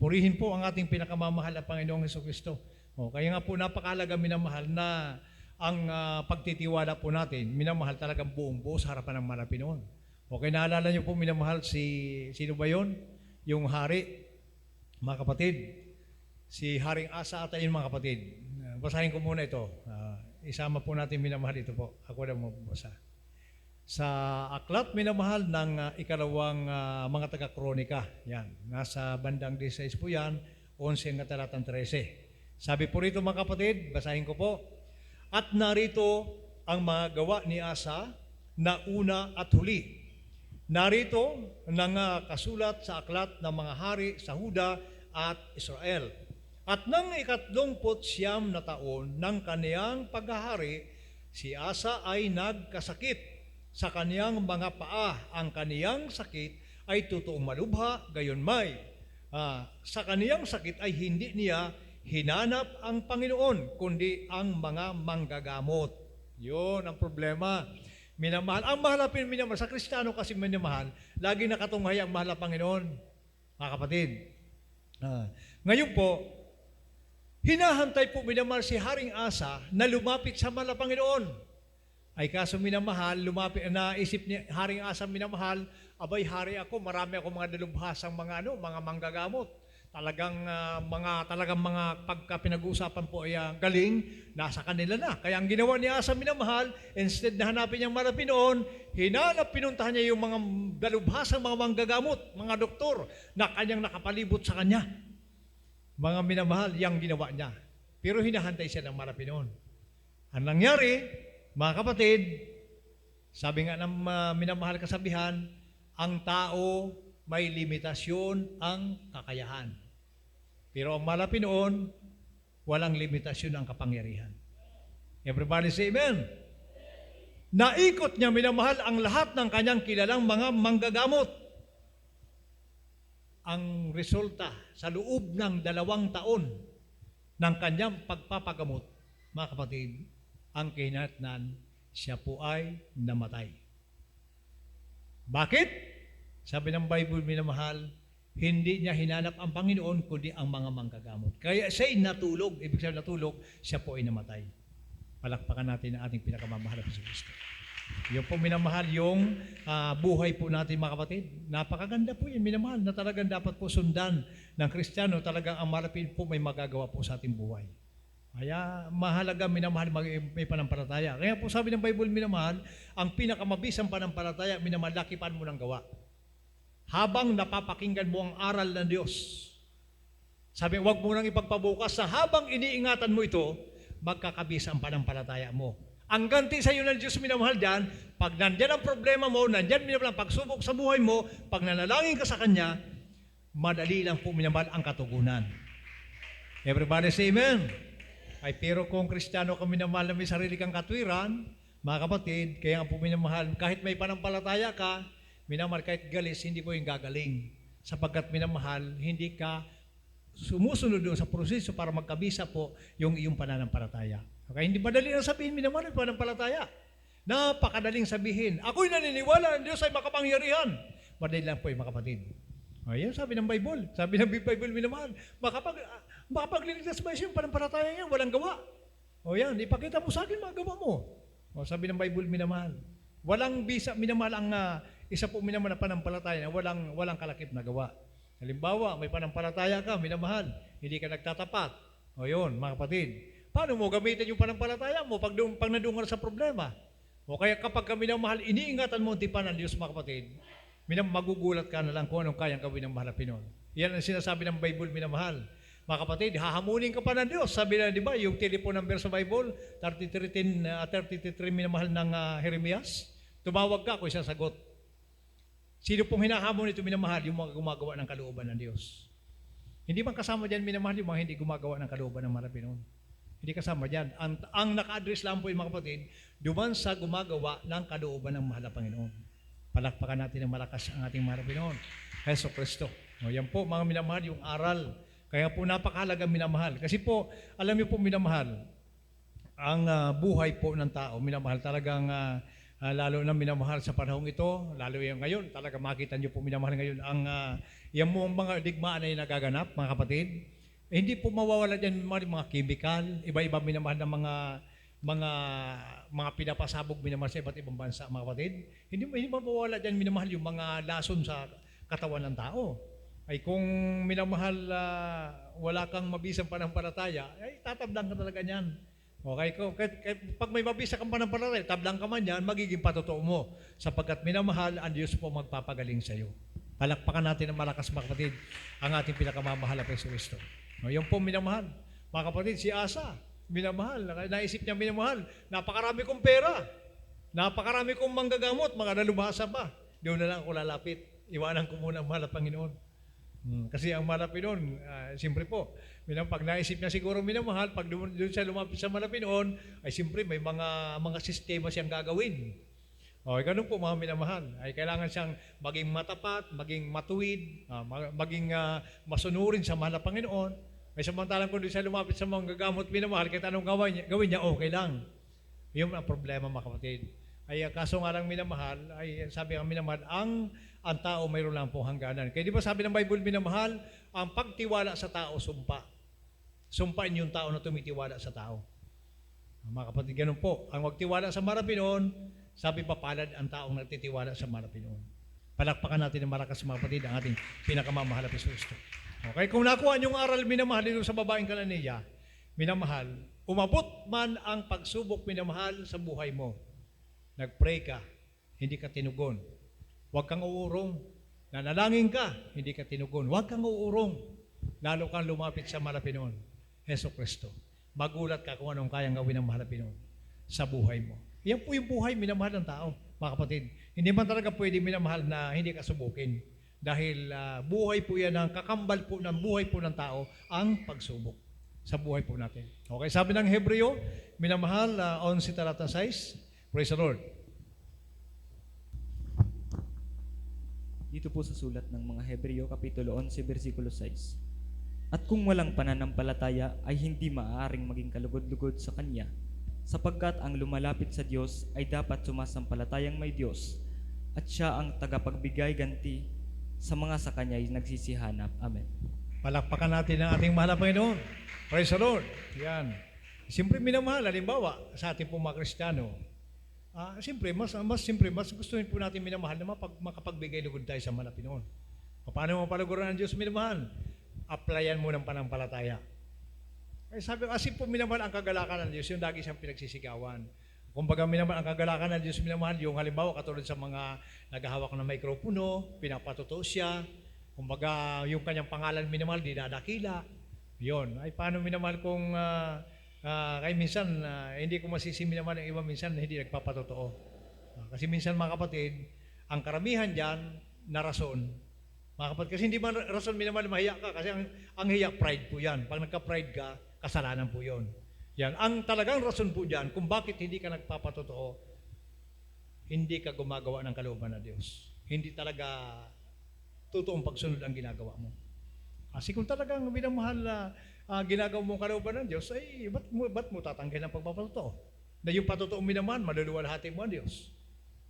A: Purihin po ang ating pinakamamahal na Panginoong Jesucristo. Kaya nga po napakalaga, minamahal, na ang pagtitiwala po natin, minamahal talagang buong buo sa harapan ng Malapinoon. Okay, naalala niyo po, minamahal, sino ba yun? Yung hari, mga kapatid. Si Haring Asa ata yun, mga kapatid. Basahin ko muna ito. Isama po natin, minamahal, ito po. Ako na mabasa. Sa aklat, minamahal, ng ikalawang mga taga-kronika. Yan. Nasa bandang 16 po yan, 11 hanggang talatang 13. Sabi po rito, mga kapatid, basahin ko po. At narito ang mga gawa ni Asa na una at huli. Narito kasulat sa aklat ng mga hari sa Huda at Israel. At nang 39 na taon ng kaniyang paghahari, si Asa ay nagkasakit sa kaniyang mga paa. Ang kaniyang sakit ay totoong malubha, gayunmay. Sa kaniyang sakit ay hindi niya hinanap ang Panginoon, kundi ang mga manggagamot. Yun ang problema. Minamahal. Ang mahal na minamahal, sa Kristiyano kasi minamahal, lagi nakatunghay ang mahal na Panginoon. Mga kapatid. Ngayon po, hinahantay po minamahal si Haring Asa na lumapit sa mahal na Panginoon. Ay kaso minamahal, naisip ni Haring Asa, minamahal, abay hari ako, marami ako mga dalubhasang mga manggagamot. Talagang mga pagka pinag-uusapan po ay galing, nasa kanila na. Kaya ang ginawa ni Asa, minamahal, instead na hanapin niyang marapinoon, pinuntahan niya yung mga dalubhasang mga manggagamot, mga doktor, na kanyang nakapalibot sa kanya. Mga minamahal, yung ginawa niya. Pero hinahantay siya ng marapinoon. Ang nangyari, mga kapatid, sabi nga ng minamahal kasabihan, ang tao may limitasyon ang kakayahan. Pero ang malapinoon, walang limitasyon ang kapangyarihan. Everybody say amen. Naikot niya, minamahal, ang lahat ng kanyang kilalang mga manggagamot. Ang resulta sa loob ng 2 taon ng kanyang pagpapagamot, mga kapatid, ang kahinatnan, siya po ay namatay. Bakit? Sabi ng Bible, minamahal, hindi niya hinanap ang Panginoon, kundi ang mga manggagamot. Kaya siya'y natulog. Ibig sabihin natulog, siya po ay namatay. Palakpakan natin ang ating pinakamamahal na Kristo. Yung po minamahal, yung buhay po natin mga kapatid. Napakaganda po yun, minamahal, na talagang dapat po sundan ng Kristiyano. Talagang ang malapit po may magagawa po sa ating buhay. Kaya mahalaga, minamahal, may panampalataya. Kaya po sabi ng Bible, minamahal, ang pinakamabisang panampalataya, minamahal, lakipan mo ng gawa. Habang napapakinggan mo ang aral ng Diyos. Sabi, huwag mo nang ipagpabukas na habang iniingatan mo ito, magkakabisa ang panampalataya mo. Ang ganti sa iyo ng Diyos, minamahal dyan, pag nandyan ang problema mo, nandyan minamahal ang pagsubok sa buhay mo, pag nanalangin ka sa Kanya, madali lang po minamahal ang katugunan. Everybody say amen. Ay, pero kung Kristiyano ka minamahal na may sarili kang katwiran, mga kapatid, kaya nga po minamahal, kahit may panampalataya ka, minamahal, kahit galis, hindi po yung gagaling. Sapagkat minamahal, hindi ka sumusunod doon sa proseso para magkabisa po yung iyong pananampalataya. Okay, hindi madali lang sabihin, minamahal, yung pananampalataya. Napakadaling sabihin, ako'y naniniwala ang Diyos ay makapangyarihan. Madali lang po yung mga kapatid. Ayan, sabi ng Bible. Sabi ng Bible, minamahal, makapagliligtas ba yung pananampalataya niya? Walang gawa. O yan, ipakita mo sa akin, magawa mo. O sabi ng Bible, minamahal. Walang bisa, minamahal ang isa po minamahal na panampalataya na walang kalakip na gawa. Halimbawa, may panampalataya ka, minamahal, hindi ka nagtatapat. O yun, mga kapatid. Paano mo gamitin yung panampalataya mo pag nadungal sa problema? O kaya kapag ka minamahal, iniingatan mo ang tipan ng Diyos, mga kapatid, magugulat ka na lang kung anong kayang gawin ng mahal na Pinoon. Yan ang sinasabi ng Bible, minamahal. Mga kapatid, hahamunin ka pa ng Diyos. Sabi na, di ba, yung telephone number sa Bible, 33 minamahal ng Jeremias, tumawag ka kung isasagot. Sino pong hinahamon ito, minamahal? Yung mga gumagawa ng kalooban ng Diyos. Hindi man kasama dyan, minamahal, yung mga hindi gumagawa ng kalooban ng mahal na Pinoon. Hindi kasama dyan. Ang naka-address lang po yung mga kapatid, duman sa gumagawa ng kalooban ng mahal na Panginoon. Palakpakan natin ng malakas ang ating mahal na Pinoon, Heso Kristo. O yan po, mga minamahal, yung aral. Kaya po napakahalaga minamahal. Kasi po, alam niyo po minamahal, ang buhay po ng tao, minamahal talagang lalo na minamahal sa panahong ito, lalo yung ngayon, talaga makita niyo po minamahal ngayon, yung mga digmaan na yung nagaganap, mga kapatid, hindi po mawawala dyan mga chemical, iba-iba minamahal ng mga pinapasabog minamahal sa iba't ibang bansa, mga kapatid. Hindi mawawala dyan minamahal yung mga lason sa katawan ng tao. Ay kung minamahal, wala kang mabisang panampalataya, ay tatablang ka talaga niyan. Okay, pag may mabisa kang panampalataya, tablang ka man yan, magiging patotoo mo. Sapagkat minamahal, ang Diyos po magpapagaling sa iyo. Palakpakan natin ng malakas, mga kapatid, ang ating pinakamamahal na Kristo. No, yung po minamahal. Mga kapatid, si Asa, minamahal. Naisip niya minamahal, napakarami kong pera, napakarami kong manggagamot, mga nalubhasa pa. Doon na lang ako lalapit. Iwanan ko muna ang mahal na Panginoon. Kasi ang mahal na Panginoon, siyempre po, pag naisip niya siguro minamahal, pag doon siya lumapit sa mahal na Panginoon, ay siyempre may mga sistema siyang gagawin. Okay, ganun po mga minamahal. Ay kailangan siyang maging matapat, maging matuwid, maging masunurin sa mahal na Panginoon. Ay samantalang kung doon siya lumapit sa mga gagamot minamahal, kahit anong gawin niya, okay lang. Yun ang problema, mga kapatid. Ay kaso nga lang minamahal, ay sabi ng minamahal, ang tao mayroon lang pong hangganan. Kaya di ba sabi ng Bible, minamahal, ang pagtiwala sa tao, sumpa. Sumpain yung tao na tumitiwala sa tao. Mga kapatid, ganun po. Ang magtiwala sa Marapinoon, sabi pa palad ang taong nagtitiwala sa Marapinoon. Palakpakan natin ng malakas, mga kapatid, ang ating pinakamamahal na Kristo. Okay, kung nakuha niyong aral, minamahal, dito sa babaeng Kananiya, minamahal, umabot man ang pagsubok, minamahal, sa buhay mo. Nag-pray ka, hindi ka tinugon. Huwag kang uurong. Nanalangin ka, hindi ka tinugon. Huwag kang uurong. Lalo kang lumapit sa Malapinoon, Heso Kristo. Magulat ka kung anong kayang gawin ng Malapinoon sa buhay mo. Yan po yung buhay, minamahal ng tao, mga kapatid. Hindi man talaga pwede minamahal na hindi ka subukin. Dahil buhay po yan, ang kakambal po ng buhay po ng tao, ang pagsubok sa buhay po natin. Okay, sabi ng Hebreo, minamahal, 11 talata 6, praise the Lord.
C: Dito po sa sulat ng mga Hebreo, Kapitulo 11, versikulo 6. At kung walang pananampalataya ay hindi maaaring maging kalugod-lugod sa Kanya, sapagkat ang lumalapit sa Diyos ay dapat sumasampalatayang may Diyos at siya ang tagapagbigay ganti sa mga sa kanya'y nagsisihanap. Amen.
A: Palakpakan natin ang ating mahal na Panginoon. Praise the Lord. Yan. Siyempre minamahal, halimbawa, sa ating pong mga Kristiyano, mas gusto po natin minamahal na makapagbigay lugod tayo sa mahal na Panginoon. Paano mo palaguran ng Diyos minamahal? Applyan mo ng panampalataya. Kaya sabi ko, kasi po minamahal ang kagalakan ng Diyos, yung lagi siyang pinagsisigawan. Kumbaga minamahal ang kagalakan ng Diyos minamahal, yung halimbawa katulad sa mga naghahawak ng mikropono, pinapatotoo siya. Kumbaga yung kanyang pangalan minamahal, dinadakila. Yun. Ay paano minamahal kung kaya minsan hindi ko masisi minamahal ang iba minsan na hindi nagpapatotoo. Kasi minsan mga kapatid, ang karamihan dyan na rason. Mga kapatid, kasi hindi man rason minamahal mahiya ka kasi ang hiya pride po yan. Pag nagka-pride ka, kasalanan po yon. Yan. Ang talagang rason po dyan kung bakit hindi ka nagpapatotoo, hindi ka gumagawa ng kalooban ng Diyos. Hindi talaga totoong pagsunod ang ginagawa mo. Kasi kung talagang minamahal na ginagawa mong kalooban ng Diyos, ay ba't mo tatanggihan ang pagpapatotoo? Na yung patotoong minamahal, maluluwalhati mo ang Diyos.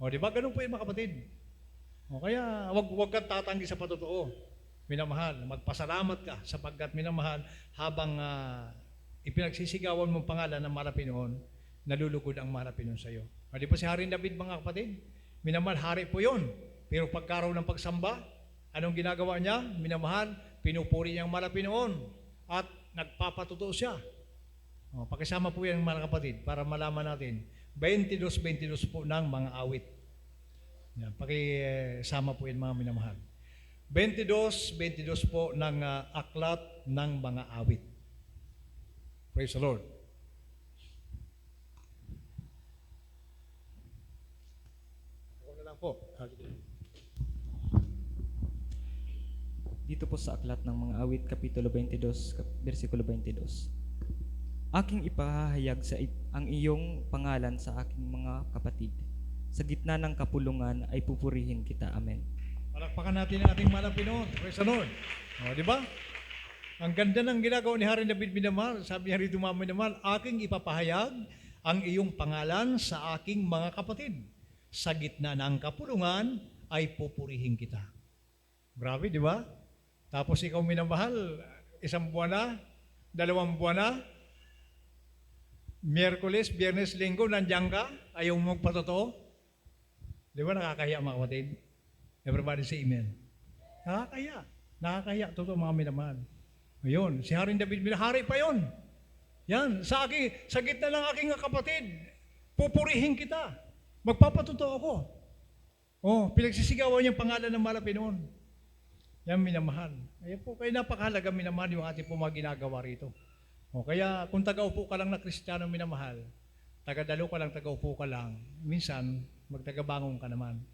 A: O, di ba? Ganun po yung mga kapatid. O, kaya wag kang tatanggi sa patotoo. Minamahal, magpasalamat ka sapagkat minamahal habang ipinagsisigawan mong pangalan ng mahal na Panginoon, nalulugod ang mahal na Panginoon sa iyo. O, di ba si Haring David mga kapatid? Minamahal, hari po yun. Pero pagkaraw ng pagsamba, anong ginagawa niya? Minamahal, pinupuri niya ang mahal na Panginoon at nagpapatotoo siya. O, pakisama po yan mga kapatid para malaman natin. 22 po ng mga awit. Yan, pakisama po yan mga minamahal. 22 po ng aklat ng mga awit. Praise the Lord. Ako na lang po.
C: Dito po sa aklat ng mga awit, Kapitulo 22, versikulo 22. Aking ipahayag ang iyong pangalan sa aking mga kapatid. Sa gitna ng kapulungan ay pupurihin kita. Amen.
A: Palakpakan natin ang ating mahal na Panginoon. Praise the Lord. O, di ba? Ang ganda ng ginagawa ni Haring David minamahal. Sabi niya rito mga minamahal, aking ipapahayag ang iyong pangalan sa aking mga kapatid. Sa gitna ng kapulungan ay pupurihin kita. Grabe, di ba? Tapos ikaw minamahal, 1 buwan na, 2 buwan na, Miyerkules, Biyernes, Linggo, nandiyan ka, ayaw mo magpatotoo. Di ba nakakahiya mga kapatid? Everybody say amen. Nakakahiya. Nakakahiya. Totoo mga minamahal. Ayun, si Haring David, hari pa yon. Yan, sa gitna ng aking kapatid, pupurihin kita. Magpapatotoo ako. Oh, pinagsisigawan niyang pangalan ng mahal na Panginoon. Yan, minamahal. Ayan po, kaya napakahalaga minamahal yung ating po mga ginagawa rito. O, kaya kung taga-upo ka lang na Kristiyano minamahal, taga-dalo ka lang, taga-upo ka lang, minsan, magtagabangon ka naman,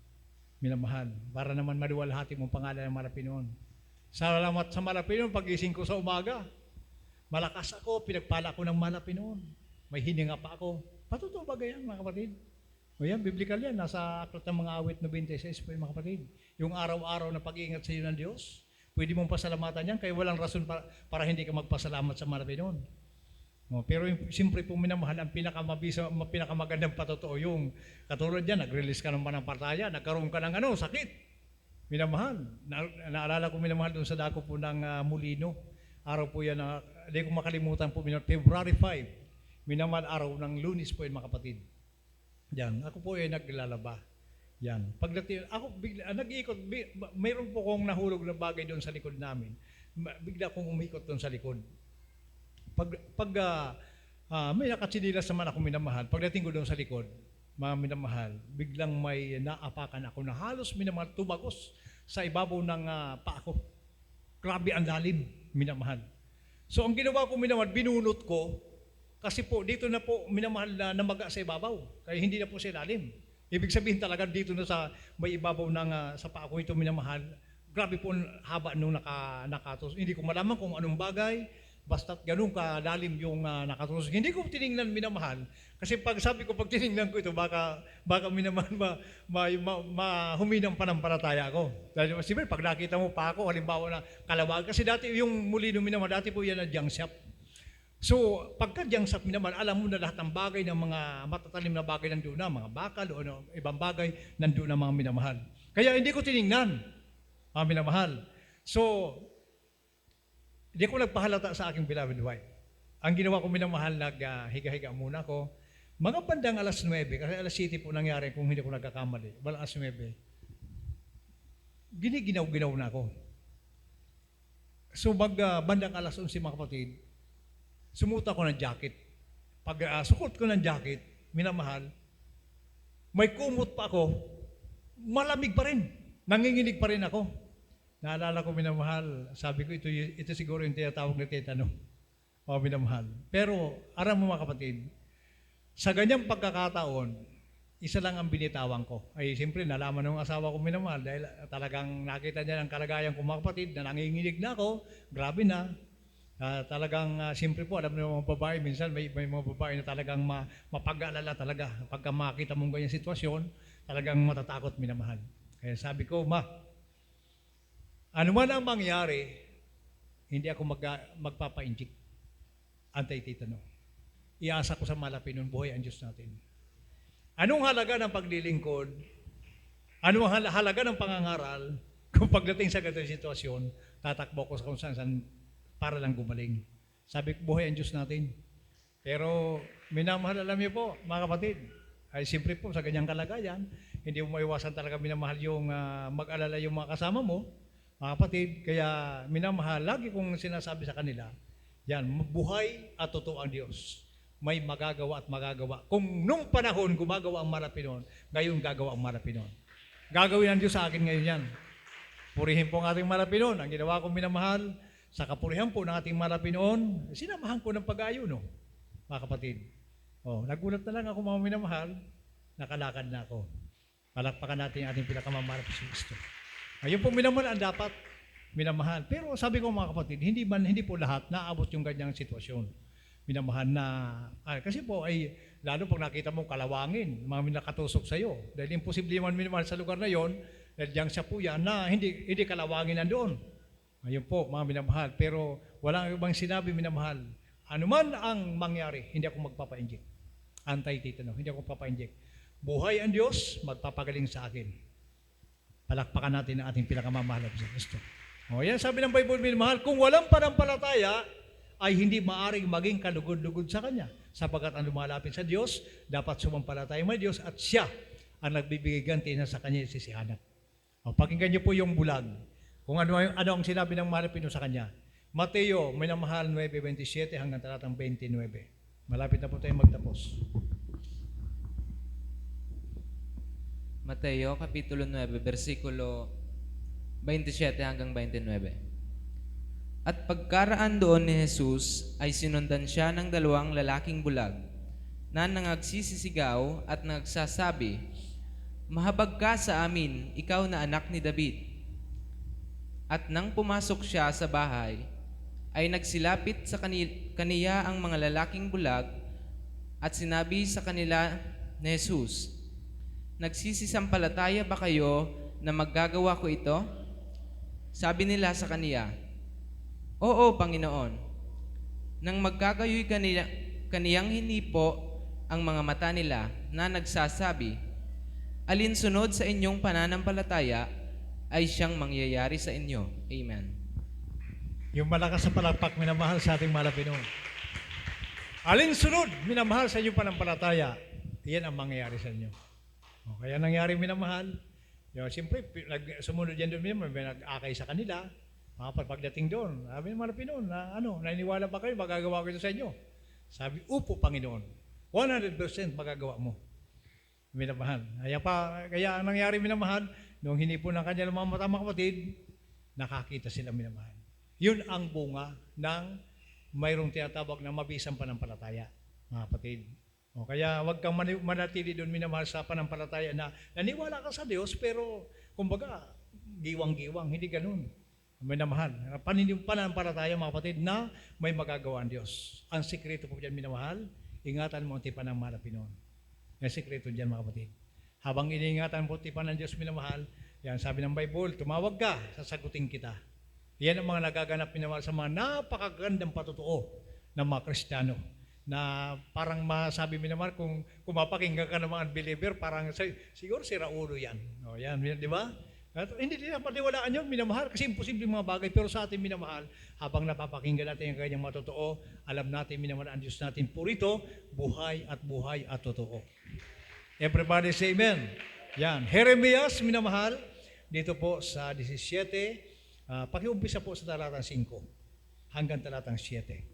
A: minamahal, para naman maluwalhati mong pangalan ng mahal na Panginoon. Salamat sa mahal na Panginoon, pagising ko sa umaga, malakas ako, pinagpala ko ng mahal na Panginoon, may hininga pa ako. Patotoo ba ganyan mga kapatid? O yan, biblical yan, nasa aklat ng mga awit 96 po yung mga kapatid. Yung araw-araw na pag-iingat sa iyo ng Diyos, pwede mong pasalamatan yan, kaya walang rason para hindi ka magpasalamat sa mahal na Panginoon. O, pero siyempre po minamahal, ang pinakamagandang patotoo yung katulad yan, nag-release ka ng panampalataya, nagkaroon ka ng sakit. Minamahal. Naalala ko minamahal doon sa dako po ng Molino. Araw po yan, hindi ko makalimutan po, February 5. Minamahal araw ng Lunes po yun mga kapatid. Yan, ako po ay naglalaba. Yan. Pagdating, ako bigla, nag-iikot, mayroon po kong nahulog na bagay doon sa likod namin. Bigla kong umikot doon sa likod. May nakatsinilas naman ako minamahal, pagdating ko doon sa likod, mga minamahal, biglang may naapakan ako na halos minamahal, tumagos sa ibabaw ng paa ko. Grabe ang lalim, minamahal. So ang ginawa ko minamahal, binunot ko, kasi po dito na po minamahal na namaga sa ibabaw, kaya hindi na po sa ilalim. Ibig sabihin talaga dito na sa may ibabaw ng sa paa ko ito minamahal, grabe po haba nung nakatos. Hindi ko malaman kung anong bagay, basta't ganun kalalim yung nakatusok. Hindi ko tiningnan minamahal. Kasi pag sabi ko, pag tiningnan ko ito, baka minamahal huminang panampalataya ako. Dahil siyempre, pag nakita mo pa ako, halimbawa na kalawag. Kasi dati yung Molino minamahal, dati po yan na junk shop. So, pagka diyan sa minamahal, alam mo na lahat ng bagay ng mga matatalim na bagay nandoon na, mga bakal o ano, ibang bagay nandoon na mga minamahal. Kaya hindi ko tiningnan, mga minamahal. So, hindi ko nagpahalata sa aking beloved wife. Ang ginawa ko minamahal, naghiga-higa muna ko. Mga bandang alas 9, kasi alas 7 po nangyari kung hindi ko nagkakamali. Alas 9. Giniginaw-ginaw na ako. So, bandang alas 11 mga kapatid, sumuot ako ng jacket. Pag sukot ko ng jacket, minamahal, may kumot pa ako, malamig pa rin. Nanginginig pa rin ako. Naalala ko, minamahal, sabi ko, ito siguro yung tinatawag na tetano. O, minamahal. Pero, aram mo mga kapatid, sa ganyang pagkakataon, isa lang ang binitawan ko. Ay, siyempre, nalaman ng asawa ko minamahal dahil talagang nakita niya ng kalagayan ko mga kapatid na nanginginig na ako, grabe na. Siyempre po, alam niyo mga babae, minsan may mga babae na talagang mapag-alala talaga. Pagka makita mong ganyang sitwasyon, talagang matatakot minamahal. Kaya sabi ko, ma, ano man ang mangyari, hindi ako magpapa-inject. Anti-tetano. Iasa ko sa malapinon, buhay ang Diyos natin. Anong halaga ng paglilingkod? Anong halaga ng pangangaral? Kung pagdating sa ganitong sitwasyon, tatakbo ko sa kung saan para lang gumaling. Sabi ko, buhay ang Diyos natin. Pero, minamahal, alam niyo po, mga kapatid, ay siyempre po sa ganyang kalagayan, hindi mo maiwasan talaga minamahal yung mag-alala yung mga kasama mo, mga kapatid. Kaya, minamahal, lagi kong sinasabi sa kanila, yan, buhay at totoo ang Diyos. May magagawa at magagawa. Kung nung panahon gumagawa ang Malapinon, ngayon gagawa ang Malapinon. Gagawin ang Diyos sa akin ngayon yan. Purihin po ang ating Malapinon. Ang ginawa kong minamahal, sa kapurihan po ng ating Malapinon, sinamahan ko ng pag-ayuno, mga kapatid. Nagulat na lang ako mga minamahal, nakalakad na ako. Palakpakan natin ang ating pinakamamahal na Kristo. Ayun po minamahal ang dapat minamahal. Pero sabi ko mga kapatid, hindi po lahat naabot yung ganyang sitwasyon. Minamahal na, kasi po ay, lalo pag nakita mo kalawangin, mga nakatusok sa iyo. Dahil imposible man minamahal sa lugar na yon, dahil diyang siya po yan na hindi kalawangin nandoon. Ayun po, mga minamahal. Pero walang ibang sinabi, minamahal. Ano man ang mangyari, hindi ako magpapa-inject. Anti-tetano, hindi ako magpapa-inject. Buhay ang Diyos, magpapagaling sa akin. Palakpakan natin ang ating pinakamamahal na Kristo. Yan sabi ng Bible, minamahal, kung walang panampalataya, ay hindi maaring maging kalugod-lugod sa Kanya. Sapagkat ang lumalapit sa Diyos, dapat sumampalataya may Diyos at Siya ang nagbibigay ganti na sa Kanya sisihanap. Pakinggan niyo po yung bulag. Kung ano ang sinabi ng Malapino sa kanya. Mateo, minamahal 9:27 hanggang talatang 29. Malapit na po tayo magtapos.
D: Mateo, Kapitulo 9, versikulo 27 hanggang 29. At pagkaraan doon ni Jesus, ay sinundan siya ng 2 lalaking bulag na nangagsisisigaw at nagsasabi, "Mahabag ka sa amin, ikaw na anak ni David." At nang pumasok siya sa bahay, ay nagsilapit sa kaniya ang mga lalaking bulag at sinabi sa kanila ni Jesus, "Nagsisisampalataya ba kayo na maggagawa ko ito?" Sabi nila sa kaniya, "Oo, Panginoon." Nang magkagayoy kaniyang hinipo ang mga mata nila na nagsasabi, "Alinsunod sa inyong pananampalataya ay siyang mangyayari sa inyo." Amen.
A: Yung malakas sa palakpak, minamahal sa ating Malapino. Alinsunod, minamahal sa inyong panampalataya, yan ang mangyayari sa inyo. Kaya nangyari minamahal, siyempre, sumunod yan doon, may nag-akay sa kanila, pagdating doon, sabi ng Malapino, naniniwala ba kayo, magagawa ko ito sa inyo? Sabi, "Upo, Panginoon, 100% magagawa mo." Minamahal. Kaya ang nangyari minamahal, nung hinipo ng kanya ng mga mata, mga kapatid, nakakita sila minamahal. Yun ang bunga ng mayroong tinatawag na mabisang panampalataya, mga kapatid. Kaya huwag kang manatili doon minamahal sa panampalataya na naniwala ka sa Diyos, pero kumbaga, giwang-giwang, hindi ganun. Minamahal. Panampalataya, mga kapatid, na may magagawa ang Diyos. Ang sikreto po dyan, minamahal, ingatan mo ang tipan ng Malapinon. Yung sikreto dyan, mga kapatid. Habang iniingatan po tipan ng Diyos, minamahal, yan sabi ng Bible, tumawag ka, sasagutin kita. Yan ang mga nagaganap, minamahal, sa mga napakagandang patutuo ng mga Kristiyano. Na parang masabi mo naman kung mapakinggan ka ng mga unbeliever, parang siguro si Raulo yan. O, yan, di ba? At hindi nila patiwalaan yun, minamahal, kasi imposible mga bagay. Pero sa atin minamahal, habang napapakinggan natin ang kanyang matotoo, alam natin minamahal ang Diyos natin. Purito, buhay at totoo. Everybody say amen. Yan. Jeremias, minamahal, dito po sa 17, pakiumpisa po sa talatang 5 hanggang talatang 7.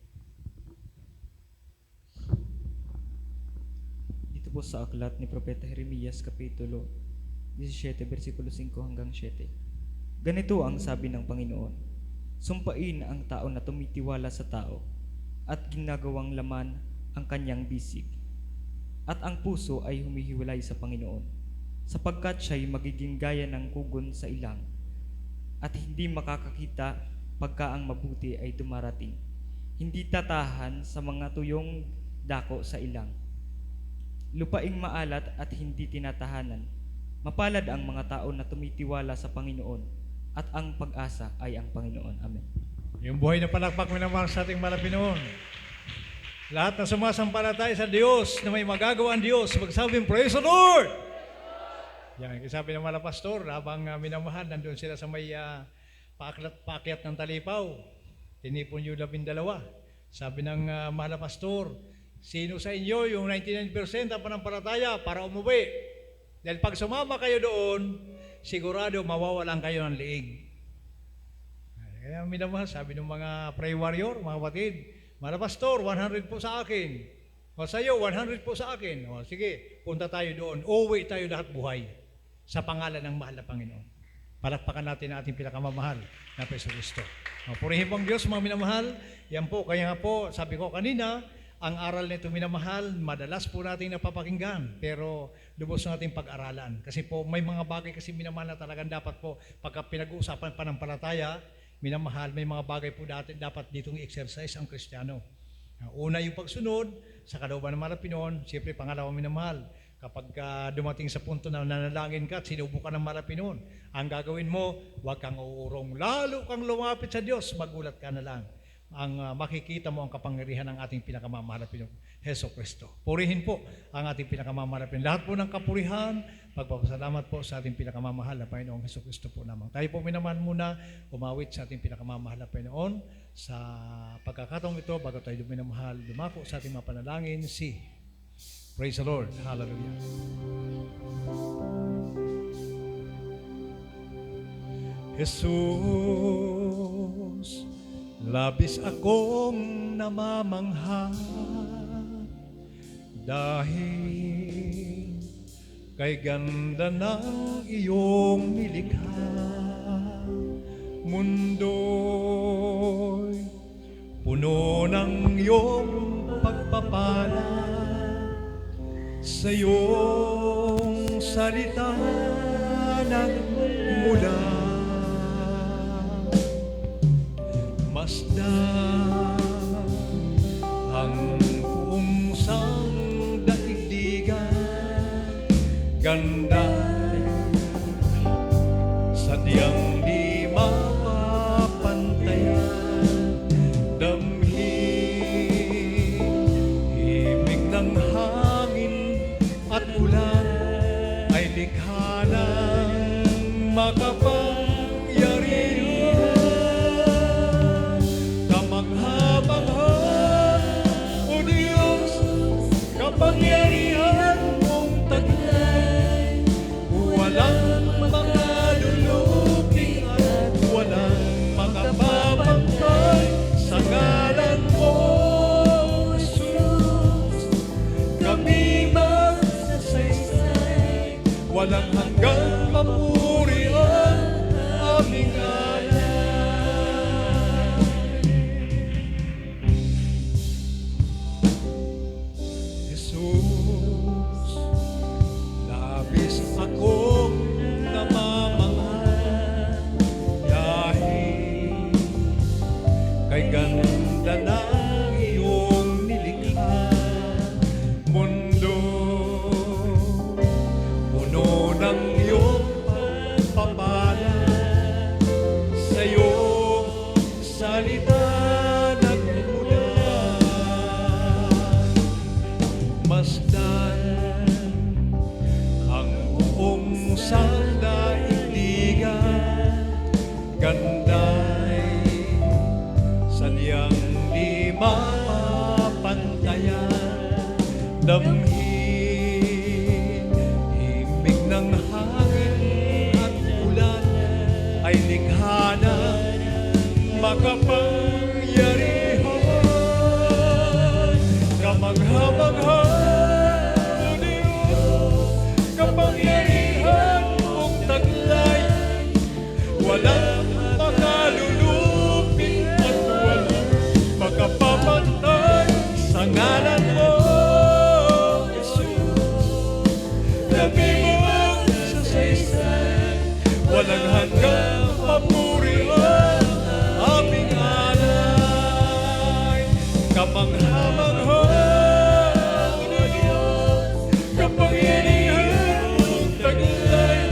C: Po sa aklat ni Propeta Jeremias Kapitulo 17, versikulo 5 hanggang 7. Ganito ang sabi ng Panginoon: Sumpain ang tao na tumitiwala sa tao at ginagawang laman ang kanyang bisig. At ang puso ay humihiwalay sa Panginoon, sapagkat siya'y magiging gaya ng kugon sa ilang at hindi makakakita pagka ang mabuti ay dumarating. Hindi tatahan sa mga tuyong dako sa ilang. Lupaing maalat at hindi tinatahanan. Mapalad ang mga tao na tumitiwala sa Panginoon at ang pag-asa ay ang Panginoon. Amen.
A: Yung buhay na palakpak mo naman sa ating Malapinoon. Lahat na sumasampalataya sa Diyos na may magagawa ang Diyos, magsabing, Praise the Lord! Yan, sabi ng mga pastor, habang minamahal, nandun sila sa may paakyat ng talipaw. Tinipon yung 12. Sabi ng mahal na pastor, sino sa inyo yung 99% ang panampalataya para umuwi? Dahil pag sumama kayo doon, sigurado mawawalan kayo ng liig. Kaya minamahal, sabi ng mga prayer warrior, mga kapatid, mga pastor, 100 po sa akin. O sa iyo, 100 po sa akin. O sige, punta tayo doon. Uwi tayo lahat buhay sa pangalan ng mahal na Panginoon. Palakpakan natin ang ating pinakamamahal na Hesus Kristo. Purihin po ang Diyos, mga minamahal. Yan po, kaya nga po, sabi ko kanina, ang aral nito minamahal, madalas po natin napapakinggan, pero lubos natin pag-aralan. Kasi po may mga bagay kasi minamahal na talagang dapat po, pagka pinag-uusapan panampalataya, minamahal, may mga bagay po dapat ditong exercise ang Kristiyano. Una yung pagsunod, sa kalooban ng Malapinoon, siyempre pangalawa minamahal. Kapag dumating sa punto na nanalangin ka at sinubukan ng Malapinoon, ang gagawin mo, huwag kang uurong. Lalo kang lumapit sa Diyos, magulat ka na lang. Makikita mo ang kapangyarihan ng ating pinakamamahal na Panginoon, Hesus Kristo. Purihin po ang ating pinakamamahal na Panginoon. Lahat po ng kapurihan, pagpapasalamat po sa ating pinakamamahal na Panginoon, Hesus Kristo po naman. Tayo po minamahal muna, umawit sa ating pinakamamahal na Panginoon. Sa pagkakataong ito, bago tayo minamahal, dumako sa ating mapanalangin, Praise the Lord. Hallelujah. Jesus, labis akong namamangha dahil kay ganda ng iyong nilikha. Mundo'y puno ng iyong pagpapala, sa iyong salita nagmula. Masdan ang buong sangdaigdigan, ganda sadyang di mapapantayan. Damhin himig ng hangin at ulan ay likha ng makapangyarihan. Kamangha-mangha, O Diyos, kapangyarihan mong taglay. Walang makaluluking at walang makapapantay sa ngalan mo, Jesus. Kami magsasaysay, walang hanggang papurihan aming alay. Jesus, labis akong namamahal dahil kay ganda ng iyong nilikha. Mundo puno ng iyong pagpapala, sa iyong salita nagmula. sadyang di mapapantayan. Damhin, himig ng hangin at ulan ay likha na makapangyarihan. Kamangha-mangha, O Diyos, kapangyarihan mong taglay, walang makalulupit at walang makapapantay sa ngalan mo, Jesus. Labi mong sa saysay, walang hanggang papurihan aming alay. Kamangha-mangha, O Diyos, kapangyarihan mong taglay,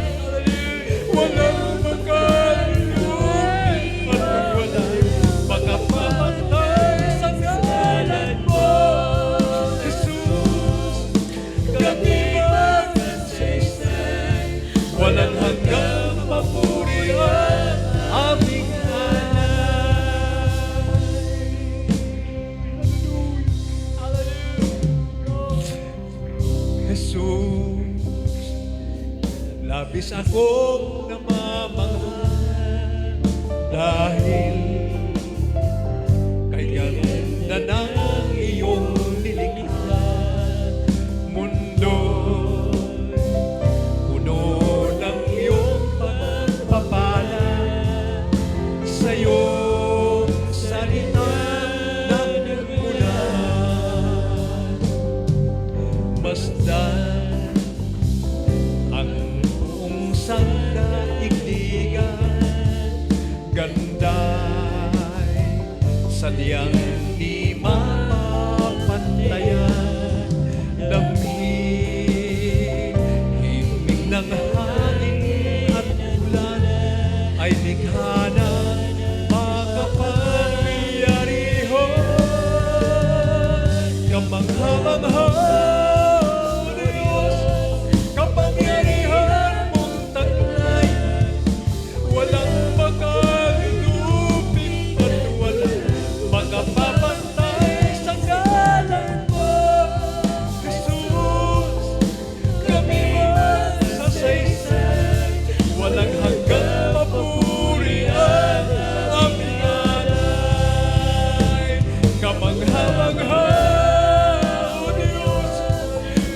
A: walang makalulupit at walang makapapantay sa ngalan mo, Jesus. Katibag at saysay, walang hanggang papurihan aming alay. Jesus, labis akong namamahal dahil kay ganda ng iyong nilikha. Mundo'y puno ng iyong pagpapala, sa iyong salita nagmulan. Masdan ang buong sangdaigdigan, ganda'y sadyang di mapapantayan. Damhin, himig ng hangin at ulan ay likha na makapangyarihan. Kamangha-mangha, O Diyos, kapangyarihan mong taglay, walang makalulupit at walang makapapantay sa ngalan mo, Jesus. Kami man sa saysay, walang hanggang papurihan aming alay. Kamangha-mangha, O Diyos,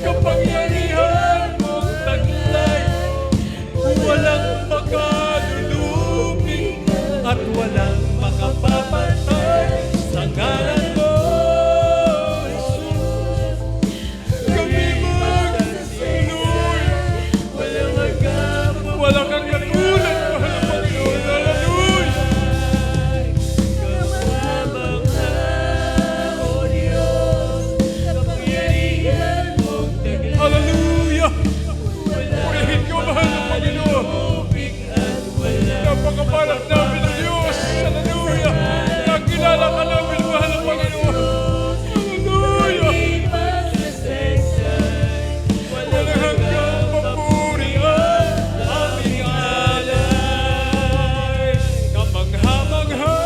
A: kapangyarihan mong taglay, walang makalulupit at walang makapapantay sa ngalan mo, Jesus. Kami magsaluy, walang hanggang, walang kang katulad, mahal na Panginoon. Hallelujah! Kamangha-mangha, O Diyos, kapangyarihan mong taglay. Hallelujah! Purihin ko, mahal na Panginoon. Napakabalak namin ng Diyos. Hallelujah! Nakilala ka namin, mahal na Panginoon. Hallelujah! Walang hanggang papurihan aming alay. Kamangha-mangha,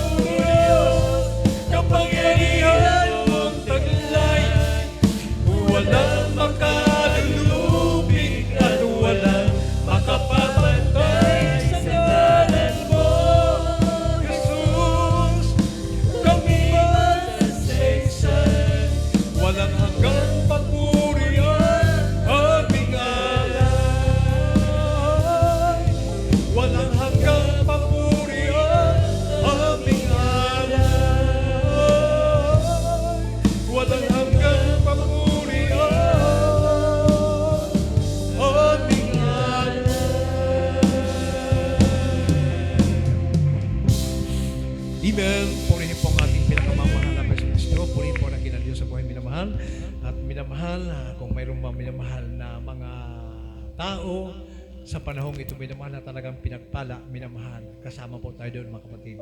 A: O Diyos, kapangyarihan mong taglay, walang makalulupit at walang makapapantay sa ngalan mo, Jesus. Kami magsasaysay, walang hanggang papurihan aming alay. Walang hanggang papurihan aming alay. Walang hanggang papurihan aming alay. Amen. Purihin po ang ating pinakamamahal na Kristo. Purihin po ang kinang Diyos sa buhay minamahal. At minamahal, kung mayroong mga minamahal na mga tao sa panahong ito, minamahal na talagang pinagpala, minamahal. Kasama po tayo doon, mga kapatid.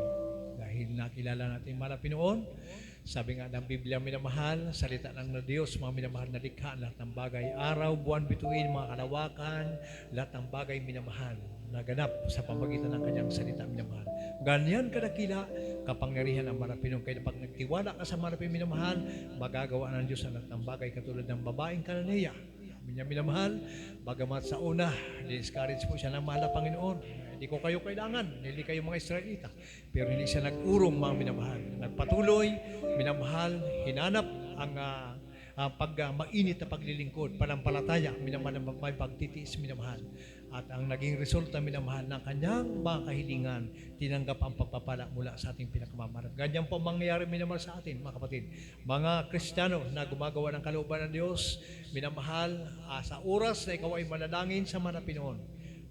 A: Dahil nakilala natin mahal na Pinoon, sabi nga ng Biblia, minamahal, salita ng na Diyos, mga minamahal na likha, lahat ng bagay, araw, buwan, bituin, mga kalawakan, lahat ng bagay minamahal. naganap sa pamagitan ng kanyang salita, minamahal. Ganyan kadakila kapangyarihan ng Marapinon. Kaya pag nagtiwala ka sa Marapinon, minamahal, magagawa ng Diyos ang lahat ng bagay katulad ng babaeng Kananea. Niya minamahal, bagamat sa una, discourage po siya ng mahal na Panginoon. Hindi ko kayo kailangan, hindi kayo mga Israelita. Pero hindi siya nag-urong, mga minamahal. Nagpatuloy, minamahal, hinanap ang mainit na paglilingkod, panampalataya, minamahal na may pagtitiis, minamahal. At ang naging resulta, minamahal, ng kanyang mga kahilingan, tinanggap ang pagpapala mula sa ating pinakamamarap. Ganyan po mangyayari, minamahal, sa atin, mga kapatid. Mga Kristiyano na gumagawa ng kalooban ng Diyos, minamahal, sa oras na ikaw ay manalangin sa Marapinon,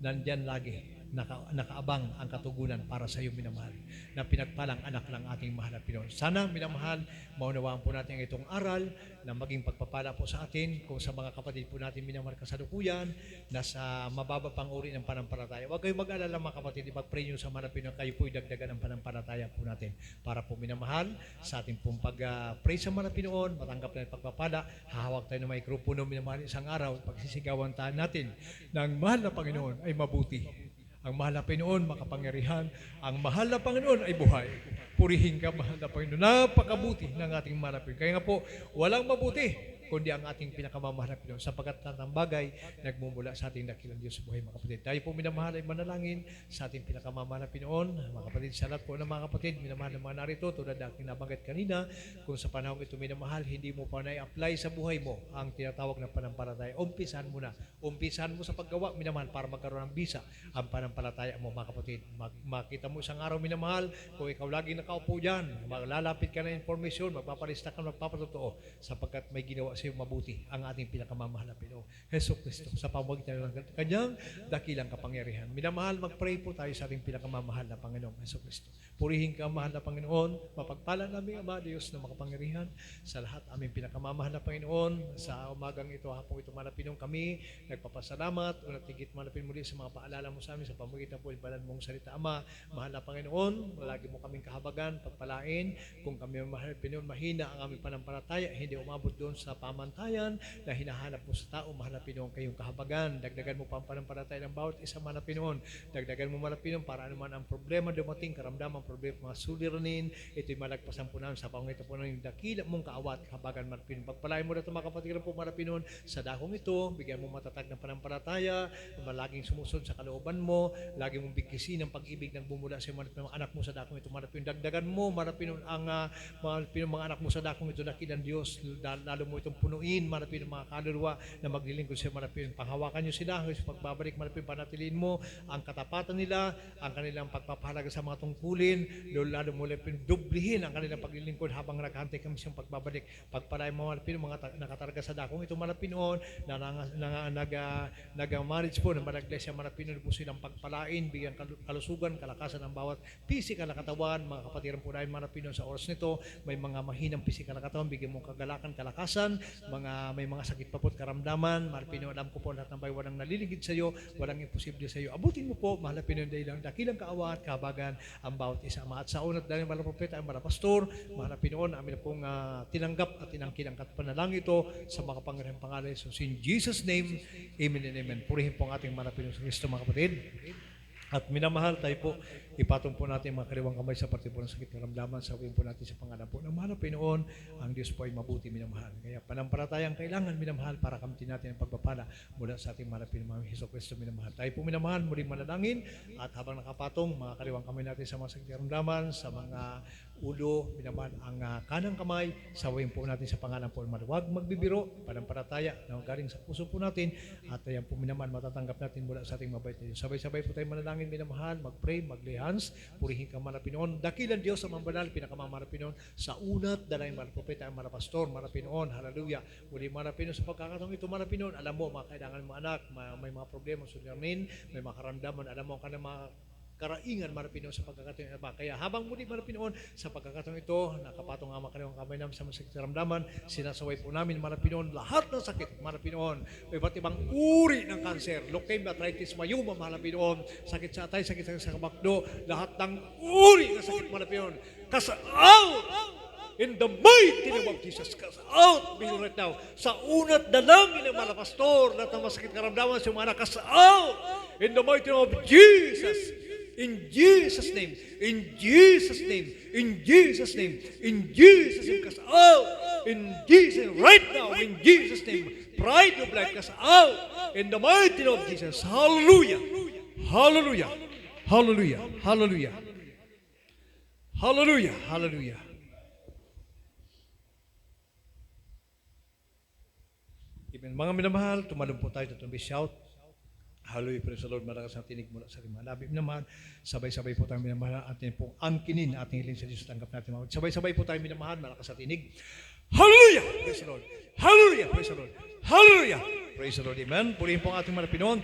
A: nandyan lagi, nakaabang ang katugunan para sa iyo, minamahal, na pinagpalang anak ng ating mahal na Pinoon. Sana, minamahal, maunawaan po natin itong aral na maging pagpapala po sa atin kung sa mga kapatid po natin, minamahal, kasalukuyan na sa mababa pang uri ng panampalataya. Huwag kayong mag-alala, mga kapatid, ipag-pray nyo sa mahal na Pinoon, kayo po'y dagdagan ng panampalataya po natin para po, minamahal, sa ating pong pag-pray sa mahal na Pinoon, matanggap na yung pagpapala, hahawak tayo ng mikropono, minamahal, isang araw, pagsisigawan tayo natin ng mahal na Panginoon ay mabuti. Ang mahal na Panginoon, makapangyarihan. Ang mahal na Panginoon ay buhay. Purihin ka, mahal na Panginoon. Napakabuti ng ating mahal na Panginoon. Kaya nga po, walang mabuti kundi ang ating pinakamamahal na Panginoon, sapagkat ang bagay nagmumula sa ating dakilang Diyos sa buhay, mga kapatid. Tayo po, minamahal, ay manalangin sa ating pinakamamahal na Panginoon. Mga kapatid, sa lahat po ng mga kapatid, minamahal na mga narito, tulad na aking nabanggit kanina, kung sa panahon ito, minamahal, hindi mo pa na-apply sa buhay mo ang tinatawag na panampalataya. Umpisahan mo na. Umpisahan mo sa paggawa, minamahal, para magkaroon ng bisa ang panampalataya mo, mga kapatid. Makita mo isang araw, minamahal, kung ikaw lagi nakaupo dyan, maglalapit ka na informasyon, magpapalista ka, magpapatotoo, sapagkat may ginawa sa iyo mabuti ang ating pinakamamahal na Panginoon, Hesus Kristo, sa pamamagitan ng kanyang dakilang kapangyarihan. Minamahal, mag-pray po tayo sa ating pinakamamahal na Panginoon, Hesus Kristo. Purihin ka, mahal na Panginoon, mapagpala namin, Ama, Diyos na makapangyarihan, sa lahat aming pinakamamahal na Panginoon. Sa umagang ito, hapong ito, mahal na Panginoon, kami nagpapasalamat, unat higit, mahal na Panginoon, muli sa mga paalala mo sa amin, sa pamamagitan po, ibalan mong salita, Ama, mahal na Panginoon, lagi mo kaming kahabagan, pagpalain, kung kami, mahal na Panginoon, mahina ang aming panampalataya, hindi umabot doon sa pamantayan na hinahanap mo sa tao, mahal na Panginoon, kayong kahabagan. Dagdagan mo pa ang panampalataya ng bawat isa, mahal na Panginoon. Dagdagan mo, mahal na Panginoon, para anuman ang problema dumating, karamdaman, problema, mga suliranin, ito'y malagpasan po namin sa pangito po ng dakila mong kaawat, kahabagan, mahal na Panginoon. Pagpalain mo na ito, mga kapatiran po, mahal na Panginoon, sa dakong ito, bigyan mo matatag ng panampalataya, malaging sumusunod sa kalooban mo, lagi mong bigkisin ang pag-ibig ng bumula sa mga anak mo sa dakong ito, mahal na Panginoon. Dagdagan mo, mahal na Panginoon, ang mga anak mo sa dakong ito, dakilang Diyos, lalo mo itong punuin, marapin ang mga kaluluwa na maglilingkod sa marapin. Panghawakan nyo sila, sa pagbabalik, marapin, panatiliin mo ang katapatan nila, ang kanilang pagpapahalaga sa mga tungkulin, lalo mo marapin, dublihin ang kanilang paglilingkod habang nakahantay kami sa pagbabalik. Pagpalain mo, marapin, mga nakatarga sa dakong ito, marapin noon, na nag-marriage po, na managlesia, marapin noon po silang pagpalain, bigyan kalusugan, kalakasan ng bawat pisikal na katawan, mga kapatiran po namin, marapin noon sa oras nito, may mga mahinang pisikal na katawan, bigyan mo kagalakan, kalakasan, may mga sakit pa po at karamdaman, mahal Pinoon, alam ko po lahat ng bagay, walang naliligid sa iyo, walang imposible sa iyo. Abutin mo po, mahal Pinoon, dahil lang dakilang kaawat, kahabagan, ang bawat isa. At sa unat dahil mga propeta, ang mga pastor, mahal Pinoon, amin na pong tinanggap at tinangkin ang panalangin ito sa mga pangyarihang pangalan. So, in Jesus' name, amen and amen. Purihin po ang ating mahal Pinoon sa Kristo, mga kapatid. At minamahal, tayo po, ipatong po natin mga kaliwang kamay sa parte po ng sakit karamdaman, sabihin po natin sa pangalan po ng mahal na Panginoon, ang Diyos po ay mabuti, minamahal. Kaya panampalatayang kailangan, minamahal, para kamtin natin ang pagpapala mula sa ating mahal na Panginoon, Hesus Kristo, minamahal. Tayo po, minamahal, muling manalangin, at habang nakapatong, mga kaliwang kamay natin sa mga sakit karamdaman, sa mga ulo, minamahal, ang kanang kamay, sawayin po natin sa pangalan po ng mahal. Huwag magbibiro, panampalataya na galing sa puso po natin, at ayan po, minamahal, matatanggap natin mula sa ating mabait na Diyos. Sabay-sabay po tayo manalangin, minamahal, mag-pray, mag-lay hands, purihin ka, mahal na Pinoon. Dakilan Diyos ang mambanal, pinakamamahal na Pinoon, sa unat, dalay mahal na propeta, ang mahal na pastor, mahal na Pinoon, hallelujah. Muli, mahal na Pinoon, sa pagkakataong ito, mahal na Pinoon, alam mo, mga kailangan mo anak, may mga problema, suliranin, may mga karamdaman, alam mo, ka na mga karaingan, mahal na Pinoon, sa pagkakataong ito. Kaya habang muli, mahal na Pinoon, sa pagkakataong ito, nakapatong nga makaliwang kamay namin sa masakit na ramdaman, sinasaway po namin, mahal na Pinoon, lahat ng sakit, mahal na Pinoon, iba't ibang uri ng kanser, leukemia, arthritis, mayuma, mahal na Pinoon, sakit sa atay, sakit sa kabakdo, lahat ng uri ng sakit, mahal na Pinoon, out In the mighty name of Jesus, cast out me right now. Sa unat dalangin ng mga pastor, lahat ng masakit karamdaman sa mga anak, cast out. In the mighty name of Jesus. In Jesus' name. In Jesus' name. In Jesus' name. In Jesus' name, cast out. In Jesus' name, right now, in Jesus' name. Pride of life, cast out. In the mighty name of Jesus. Hallelujah. Hallelujah. Hallelujah. Hallelujah. Hallelujah. Hallelujah. Amen. Mga minamahal, tumalong po tayo to be shout. Hallelujah, praise the Lord. Malakas ang tinig mula sa mga labi minamahal. Sabay-sabay po tayo minamahal. Atin pong angkinin, ating hiling sa Diyos. Tanggap natin. Sabay-sabay po tayo minamahal. Malakas ang tinig. Hallelujah, praise the Lord. Hallelujah, praise the Lord. Hallelujah, praise the Lord. Amen. Purihin po ang ating mga Pinoon.